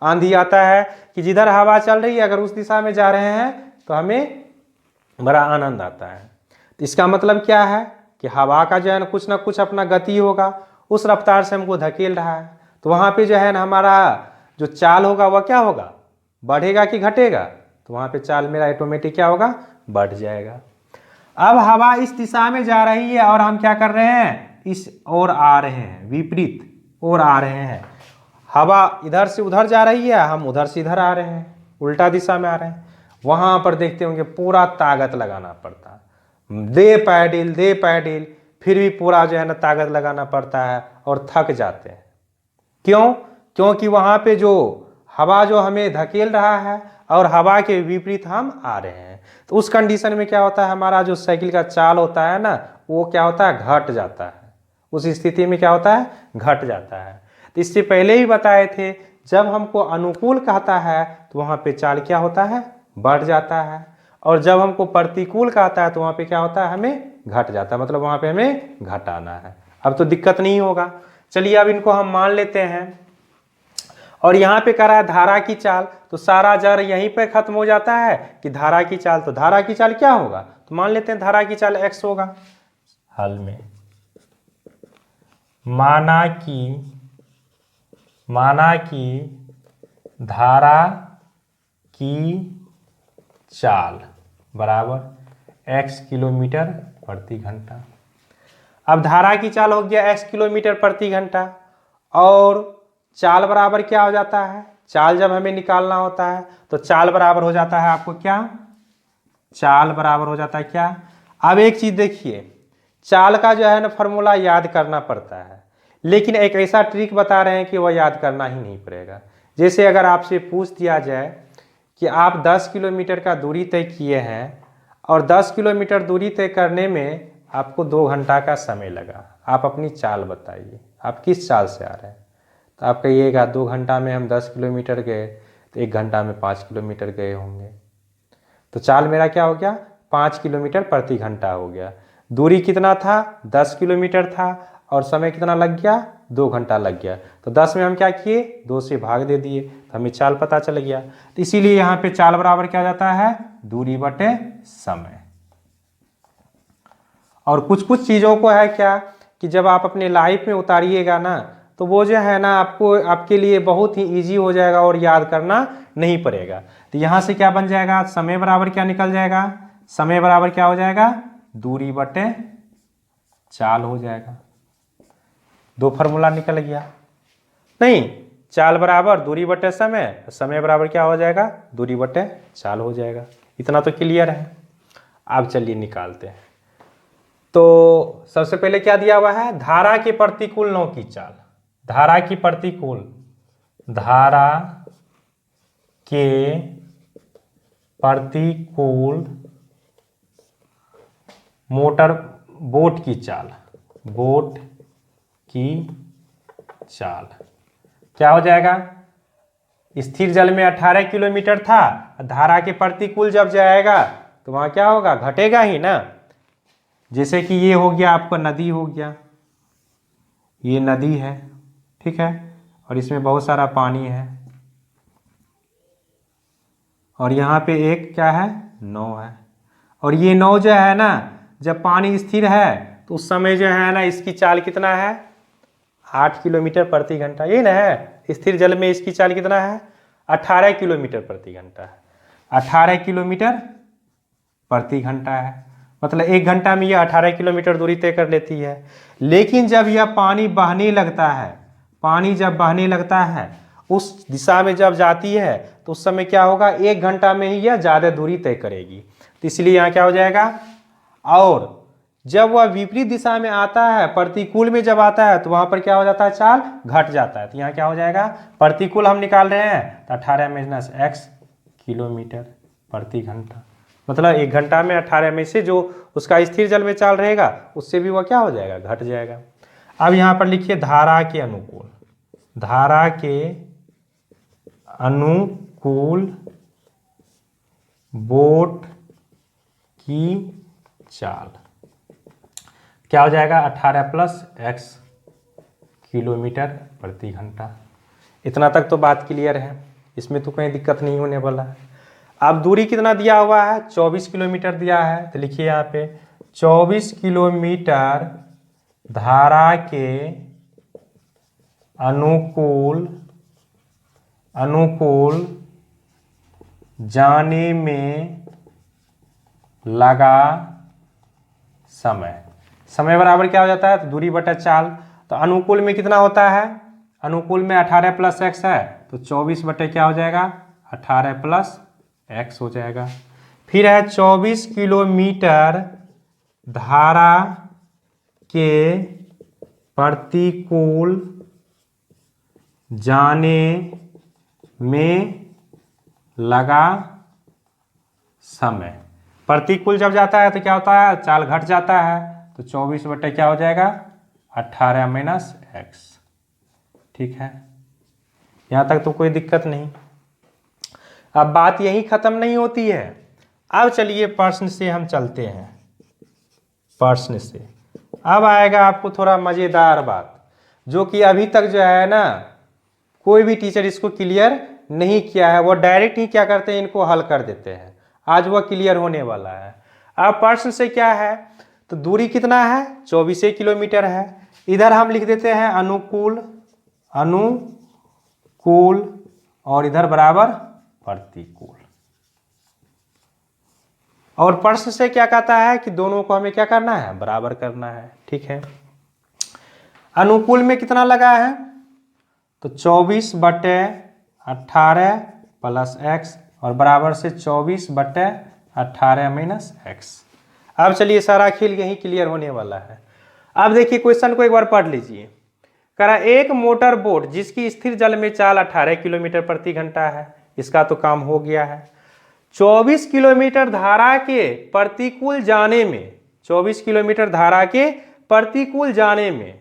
आंधी आता है कि जिधर हवा चल रही है अगर उस दिशा में जा रहे हैं तो हमें बड़ा आनंद आता है। तो इसका मतलब क्या है कि हवा का जो है कुछ ना कुछ अपना गति होगा, उस रफ्तार से हमको धकेल रहा है। तो वहाँ पे जो है ना हमारा जो चाल होगा वह क्या होगा, बढ़ेगा कि घटेगा? तो वहाँ पे चाल मेरा ऑटोमेटिक क्या होगा, बढ़ जाएगा। अब हवा इस दिशा में जा रही है और हम क्या कर रहे हैं, इस ओर आ रहे हैं, विपरीत ओर आ रहे हैं। हवा इधर से उधर जा रही है, हम उधर से इधर आ रहे हैं, उल्टा दिशा में आ रहे हैं। वहाँ पर देखते होंगे पूरा ताकत लगाना पड़ता है, दे पैडिल, फिर भी पूरा जो है ना ताकत लगाना पड़ता है और थक जाते हैं। क्यों? क्योंकि वहाँ पे जो हवा जो हमें धकेल रहा है और हवा के विपरीत हम आ रहे हैं। तो उस कंडीशन में क्या होता है, हमारा जो साइकिल का चाल होता है ना, वो क्या होता है, घट जाता है। उस स्थिति में क्या होता है, घट जाता है। तो इससे पहले ही बताए थे, जब हमको अनुकूल कहता है तो वहाँ पे चाल क्या होता है, बढ़ जाता है, और जब हमको प्रतिकूल कहता है तो वहाँ पे क्या होता है, हमें घट जाता है। मतलब वहाँ पे हमें घटाना है। अब तो दिक्कत नहीं होगा। चलिए अब इनको हम मान लेते हैं। और यहाँ पे कह रहा है धारा की चाल, तो सारा जड़ यहीं पे खत्म हो जाता है कि धारा की चाल। तो धारा की चाल क्या होगा, तो मान लेते हैं धारा की चाल x होगा। हल में माना कि धारा की चाल बराबर x किलोमीटर प्रति घंटा। अब धारा की चाल हो गया x किलोमीटर प्रति घंटा, और चाल बराबर क्या हो जाता है, चाल जब हमें निकालना होता है तो चाल बराबर हो जाता है आपको क्या, चाल बराबर हो जाता है क्या। अब एक चीज देखिए, चाल का जो है ना फॉर्मूला याद करना पड़ता है, लेकिन एक ऐसा ट्रिक बता रहे हैं कि वह याद करना ही नहीं पड़ेगा। जैसे अगर आपसे पूछ दिया जाए कि आप 10 किलोमीटर का दूरी तय किए हैं और 10 किलोमीटर दूरी तय करने में आपको 2 घंटा का समय लगा, आप अपनी चाल बताइए, आप किस चाल से आ रहे हैं। तो आप कहिएगा 2 घंटा में हम 10 किलोमीटर गए, तो 1 घंटा में 5 किलोमीटर गए होंगे। तो चाल मेरा क्या हो गया, 5 किलोमीटर प्रति घंटा हो गया। दूरी कितना था, 10 किलोमीटर था, और समय कितना लग गया, 2 घंटा लग गया। तो 10 में हम क्या किए, 2 से भाग दे दिए, तो हमें चाल पता चल गया। तो इसीलिए यहाँ पे चाल बराबर क्या जाता है, दूरी बटे समय। और कुछ कुछ चीज़ों को है क्या कि जब आप अपने लाइफ में उतारिएगा ना, तो वो जो है ना आपको आपके लिए बहुत ही इजी हो जाएगा और याद करना नहीं पड़ेगा। तो यहाँ से क्या बन जाएगा, समय बराबर क्या निकल जाएगा, समय बराबर क्या हो जाएगा, दूरी बटे चाल हो जाएगा। 2 फार्मूला निकल गया। नहीं, चाल बराबर दूरी बटे समय, समय बराबर क्या हो जाएगा, दूरी बटे चाल हो जाएगा। इतना तो क्लियर है। अब चलिए निकालते हैं। तो सबसे पहले क्या दिया हुआ है, धारा के प्रतिकूल नौ की चाल। धारा के प्रतिकूल मोटर बोट की चाल, बोट की चाल क्या हो जाएगा, स्थिर जल में 18 किलोमीटर था, धारा के प्रतिकूल जब जाएगा तो वहां क्या होगा, घटेगा ही ना। जैसे कि ये हो गया आपका नदी हो गया, ये नदी है, ठीक है, और इसमें बहुत सारा पानी है, और यहाँ पे एक क्या है, नाव है। और ये 9 जो है ना, जब पानी स्थिर है तो उस समय जो है ना इसकी चाल कितना है, 8 किलोमीटर प्रति घंटा, ये ना है। स्थिर जल में इसकी चाल कितना है, 18 किलोमीटर प्रति घंटा है, 18 किलोमीटर प्रति घंटा है। मतलब 1 घंटा में यह 18 किलोमीटर दूरी तय कर लेती है। लेकिन जब यह पानी बहने लगता है, पानी जब बहने लगता है उस दिशा में जब जाती है तो उस समय क्या होगा, 1 घंटा में ही यह ज़्यादा दूरी तय करेगी। तो इसलिए यहाँ क्या हो जाएगा, और जब वह विपरीत दिशा में आता है, प्रतिकूल में जब आता है तो वहाँ पर क्या हो जाता है, चाल घट जाता है। तो यहाँ क्या हो जाएगा, प्रतिकूल हम निकाल रहे हैं तो 18 - x किलोमीटर प्रति घंटा, मतलब 1 घंटा में 18 में से जो उसका स्थिर जल में चाल रहेगा उससे भी वह क्या हो जाएगा, घट जाएगा। अब यहाँ पर लिखिए धारा के अनुकूल, धारा के अनुकूल बोट की चाल क्या हो जाएगा, 18 + x किलोमीटर प्रति घंटा। इतना तक तो बात क्लियर है, इसमें तो कोई दिक्कत नहीं होने वाला है। अब दूरी कितना दिया हुआ है, 24 किलोमीटर दिया है। तो लिखिए यहाँ पे 24 किलोमीटर धारा के अनुकूल जाने में लगा समय, समय बराबर क्या हो जाता है, तो दूरी बटा चाल। तो अनुकूल में कितना होता है, अनुकूल में 18 + x है तो 24 बटे क्या हो जाएगा, 18 + x हो जाएगा। फिर है 24 किलोमीटर धारा के प्रतिकूल जाने में लगा समय। प्रतिकूल जब जाता है तो क्या होता है, चाल घट जाता है। तो 24 बटे क्या हो जाएगा, 18 - x। ठीक है, यहाँ तक तो कोई दिक्कत नहीं। अब बात यही खत्म नहीं होती है। अब चलिए प्रश्न से हम चलते हैं। प्रश्न से अब आएगा आपको थोड़ा मज़ेदार बात, जो कि अभी तक जो है ना कोई भी टीचर इसको क्लियर नहीं किया है। वो डायरेक्ट ही क्या करते हैं, इनको हल कर देते हैं। आज वह क्लियर होने वाला है। अब प्रश्न से क्या है, तो दूरी कितना है, 24 किलोमीटर है। इधर हम लिख देते हैं अनुकूल, अनुकूल, और इधर बराबर प्रतिकूल। और प्रश्न से क्या कहता है कि दोनों को हमें क्या करना है, बराबर करना है। ठीक है, अनुकूल में कितना लगा है, तो 24 बटे 18 + x और बराबर से 24 बटे 18 - x। अब चलिए सारा खेल यही क्लियर होने वाला है। अब देखिए क्वेश्चन को एक बार पढ़ लीजिए। करा एक मोटर बोट जिसकी स्थिर जल में चाल 18 किलोमीटर प्रति घंटा है, इसका तो काम हो गया है। 24 किलोमीटर धारा के प्रतिकूल जाने में, 24 किलोमीटर धारा के प्रतिकूल जाने में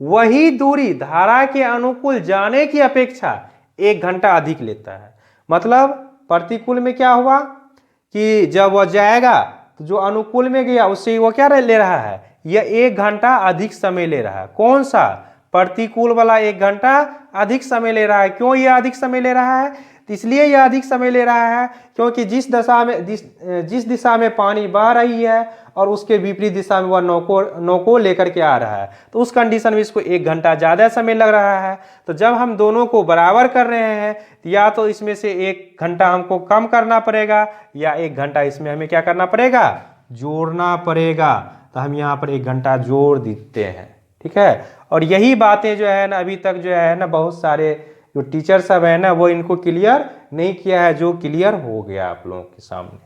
वही दूरी धारा के अनुकूल जाने की अपेक्षा 1 घंटा अधिक लेता है। मतलब प्रतिकूल में क्या हुआ कि जब वह जाएगा तो जो अनुकूल में गया उससे वो क्या ले रहा है, यह 1 घंटा अधिक समय ले रहा है। कौन सा, प्रतिकूल वाला 1 घंटा अधिक समय ले रहा है। क्यों यह अधिक समय ले रहा है, तो इसलिए यह अधिक समय ले रहा है क्योंकि जिस दिशा में पानी बह रही है और उसके विपरीत दिशा में वह नौ को लेकर के आ रहा है, तो उस कंडीशन में इसको 1 घंटा ज़्यादा समय लग रहा है। तो जब हम दोनों को बराबर कर रहे हैं तो या तो इसमें से 1 घंटा हमको कम करना पड़ेगा या 1 घंटा इसमें हमें क्या करना पड़ेगा, जोड़ना पड़ेगा। तो हम यहाँ पर 1 घंटा जोड़ देते हैं। ठीक है, और यही बातें जो है ना अभी तक जो है ना बहुत सारे जो टीचर सब है ना वो इनको क्लियर नहीं किया है, जो क्लियर हो गया आप लोगों के सामने।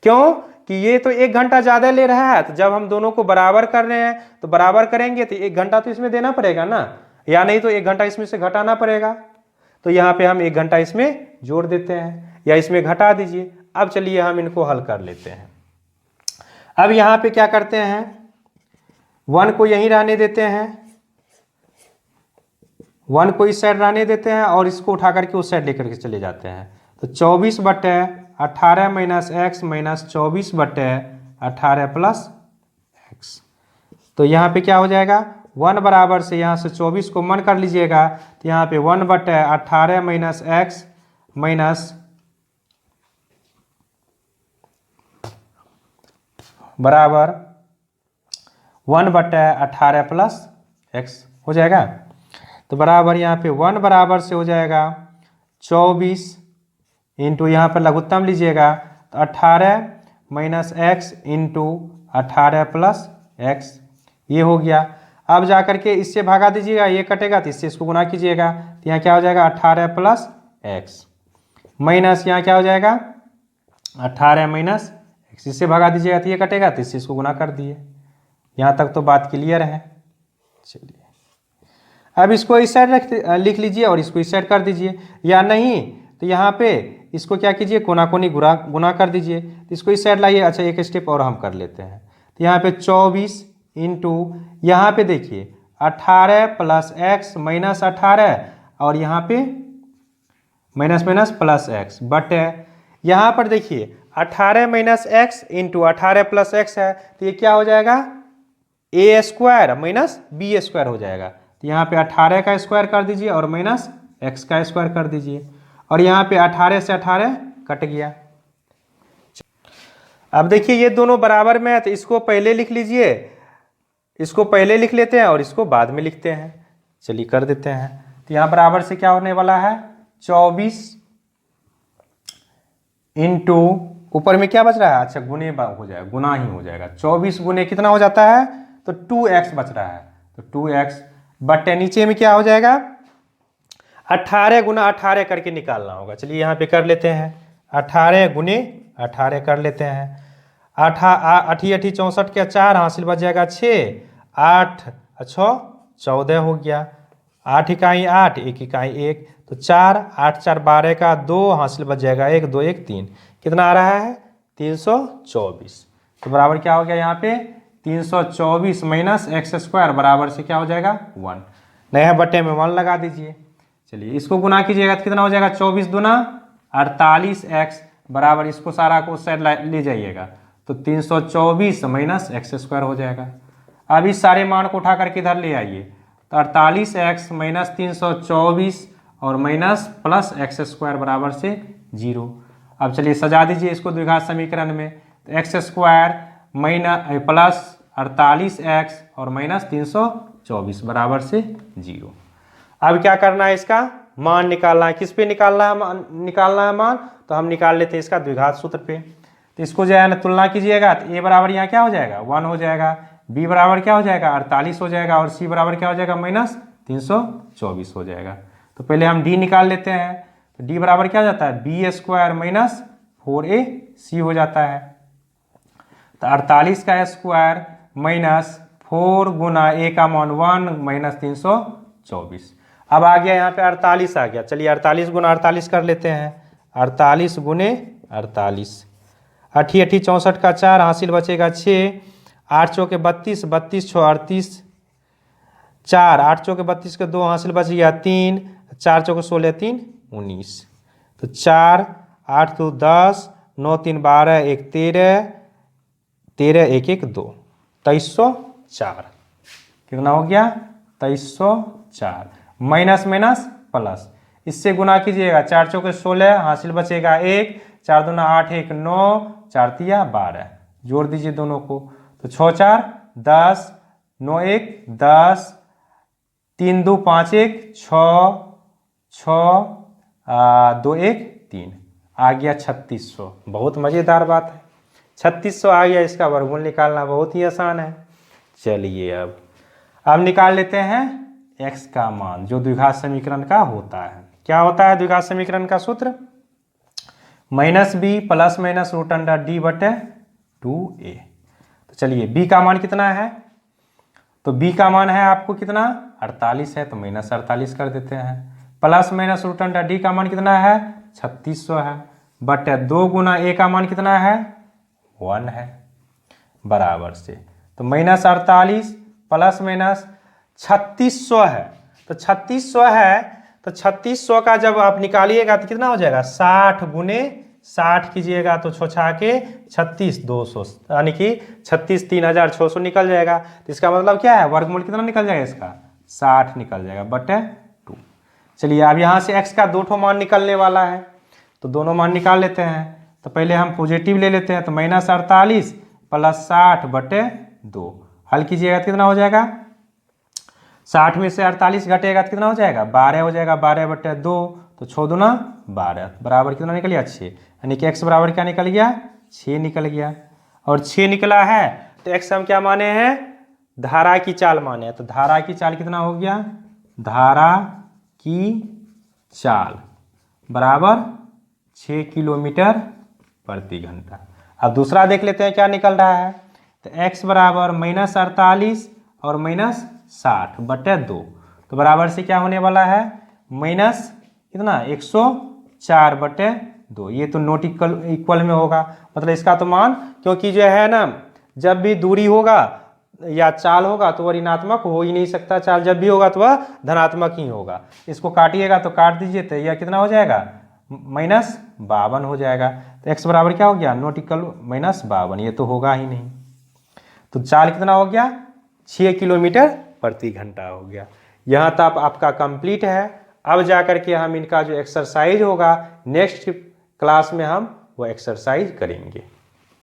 क्यों कि ये तो 1 घंटा ज़्यादा ले रहा है, तो जब हम दोनों को बराबर कर रहे हैं तो बराबर करेंगे तो 1 घंटा तो इसमें देना पड़ेगा ना, या नहीं तो 1 घंटा इसमें से घटाना पड़ेगा। तो यहाँ पे हम 1 घंटा इसमें जोड़ देते हैं या इसमें घटा दीजिए। अब चलिए हम इनको हल कर लेते हैं। अब यहाँ पे क्या करते हैं, 1 को यहीं रहने देते हैं, 1 को इस साइड रहने देते हैं और इसको उठा करके उस साइड लेकर के चले जाते हैं। तो 24 बटे 18 - x - 24 बटे 18 + x। तो यहाँ पे क्या हो जाएगा, 1 बराबर से यहाँ से 24 को मन कर लीजिएगा तो यहाँ पे 1 बटे 18 - x बराबर 1/18 प्लस एक्स हो जाएगा। तो बराबर यहाँ पे 1 बराबर से हो जाएगा 24 इंटू यहाँ पर लघुत्तम लीजिएगा तो 18 minus x into 18 plus x, ये हो गया। अब जाकर के इससे भागा दीजिएगा, ये कटेगा तो इससे इसको गुना कीजिएगा तो यहाँ क्या हो जाएगा 18 प्लस एक्स माइनस यहाँ क्या हो जाएगा 18 माइनस एक्स, इससे भगा दीजिएगा तो ये कटेगा तो इससे इसको गुना कर दिए। यहाँ तक तो बात क्लियर है। चलिए अब इसको इस साइड लिख लीजिए और इसको इस साइड कर दीजिए, या नहीं तो यहाँ पे इसको क्या कीजिए कोना कोनी गुना कर दीजिए। तो इसको इस साइड लाइए। अच्छा एक स्टेप और हम कर लेते हैं। तो यहाँ पे 24 इंटू यहाँ पे देखिए 18 प्लस एक्स माइनस 18 और यहाँ पे minus minus plus x but यहाँ पर देखिए 18 minus x into 18 plus x है तो ये क्या हो जाएगा ए स्क्वायर माइनस बी स्क्वायर हो जाएगा। तो यहाँ पे 18 का स्क्वायर कर दीजिए और माइनस एक्स का स्क्वायर कर दीजिए और यहाँ पे 18 से 18 कट गया। अब देखिए ये दोनों बराबर में है तो इसको पहले लिख लीजिए, इसको पहले लिख लेते हैं और इसको बाद में लिखते हैं। चलिए कर देते हैं। तो यहाँ बराबर से क्या होने वाला है 24 इंटू ऊपर में क्या बच रहा है, अच्छा गुने हो जाएगा, गुना ही हो जाएगा। 24 गुने कितना हो जाता है तो 2x बच रहा है तो 2x बटे नीचे में क्या हो जाएगा 18 गुना 18 करके निकालना होगा। चलिए यहाँ पे कर लेते हैं 18 गुने 18 कर लेते हैं। 8 8 64 के 4 हासिल बच जाएगा 6, 8 6 14 हो गया। 8 इकाई 8, 1 इकाई 1 तो 4, 8 4 12 का 2 हासिल बच जाएगा 1 2 1 3, कितना आ रहा है 324। तो बराबर क्या हो गया यहाँ पे 324 माइनस एक्स स्क्वायर बराबर से क्या हो जाएगा 1। नया बटे में 1 लगा दीजिए। चलिए इसको गुना कीजिएगा तो कितना हो जाएगा 24 दूना 48x बराबर इसको सारा को साइड ले जाइएगा तो 324 माइनस एक्स स्क्वायर हो जाएगा। अब इस सारे मान को उठा करके इधर ले आइए तो 48x माइनस 324 और माइनस प्लस एक्स स्क्वायर बराबर से 0। अब चलिए सजा दीजिए इसको द्विघात समीकरण में तो x square minus plus 48x और माइनस 324 बराबर से 0। अब क्या करना है इसका मान निकालना है। किस पे निकालना है मान तो हम निकाल लेते हैं इसका द्विघात सूत्र पे। तो इसको जो है ना तुलना कीजिएगा तो a बराबर यहाँ क्या हो जाएगा 1 हो जाएगा, b बराबर क्या हो जाएगा 48 हो जाएगा और c बराबर क्या हो जाएगा माइनस 324 हो जाएगा। तो पहले हम d निकाल लेते हैं तो d बराबर क्या हो जाता है b स्क्वायर माइनस 4ac हो जाता है। तो 48 का स्क्वायर माइनस 4 गुना a का मान 1 माइनस 324। अब आ गया यहाँ पे 48 आ गया। चलिए 48 गुना 48 कर लेते हैं। 48 गुने 48, 8 8 64 का 4 हासिल बचेगा 6, 8 चौके 32, 32 6 38, 4 8 चौके 32 के 2 हासिल बच गया 3, 4 चौके 16 3 19। तो 4 8 2 10, 9 3 12, 1 13, 13 1 1 2, 2304 कितना हो गया 2304 माइनस माइनस प्लस इससे गुना कीजिएगा 4 चौके 16 हासिल बचेगा 1, 4 दूना 8 1 9, 4 तिया 12 जोड़ दीजिए दोनों को तो 6 4 10, 9 1 10, 3 2 5 1 6 6 2 1 3 आ गया 3600। बहुत मज़ेदार बात है 3600 आ गया। इसका वर्गमूल निकालना बहुत ही आसान है। चलिए अब निकाल लेते हैं x का मान जो द्विघात समीकरण का होता है। क्या होता है द्विघात समीकरण का सूत्र minus B plus minus root under D बटे 2a। तो चलिए b का मान कितना है तो b का मान है आपको कितना 48 है तो माइनस 48 कर देते हैं, plus minus root under D का मान कितना है 3600 है बटे 2 गुना a का मान कितना है 1 है बराबर से तो माइनस 48 प्लस माइनस 3600 है। तो 3600 है तो 3600 का जब आप निकालिएगा तो कितना हो जाएगा 60 गुने 60 कीजिएगा तो 6 के 36 200 यानी कि 36 3600 निकल जाएगा। तो इसका मतलब क्या है वर्गमूल कितना निकल जाएगा इसका 60 निकल जाएगा बटे 2। चलिए अब यहाँ से x का 2 मान निकलने वाला है तो दोनों मान निकाल लेते हैं। तो पहले हम पॉजिटिव ले लेते हैं तो माइनस 48 प्लस 60/2। हल कीजिएगा तो कितना हो जाएगा, 60 में से 48 घटेगा तो कितना हो जाएगा, 12 हो जाएगा। 12/2 तो 6 दूना 12 बराबर कितना निकल गया, 6। यानी कि x बराबर क्या निकल गया, 6 निकल गया। और 6 निकला है तो x हम क्या माने हैं, धारा की चाल माने हैं। तो धारा की चाल कितना हो गया, धारा की चाल बराबर 6 किलोमीटर प्रति घंटा। अब दूसरा देख लेते हैं क्या निकल रहा है। तो x बराबर -48 और -60/2। तो बराबर से क्या होने वाला है, माइनस कितना 104/2। ये तो नॉट इक्वल में होगा, मतलब इसका तो मान, क्योंकि जो है ना जब भी दूरी होगा या चाल होगा तो वह ऋणात्मक हो ही नहीं सकता। चाल जब भी होगा तो वह धनात्मक ही होगा। इसको काटिएगा तो काट दीजिए तो यह कितना हो जाएगा, -52 हो जाएगा। तो x बराबर क्या हो गया, नॉट इक्वल -52। ये तो होगा ही नहीं। तो चाल कितना हो गया, 6 किलोमीटर प्रति घंटा हो गया। यहाँ तक आपका कंप्लीट है। अब जा कर के हम इनका जो एक्सरसाइज होगा नेक्स्ट क्लास में हम वो एक्सरसाइज करेंगे।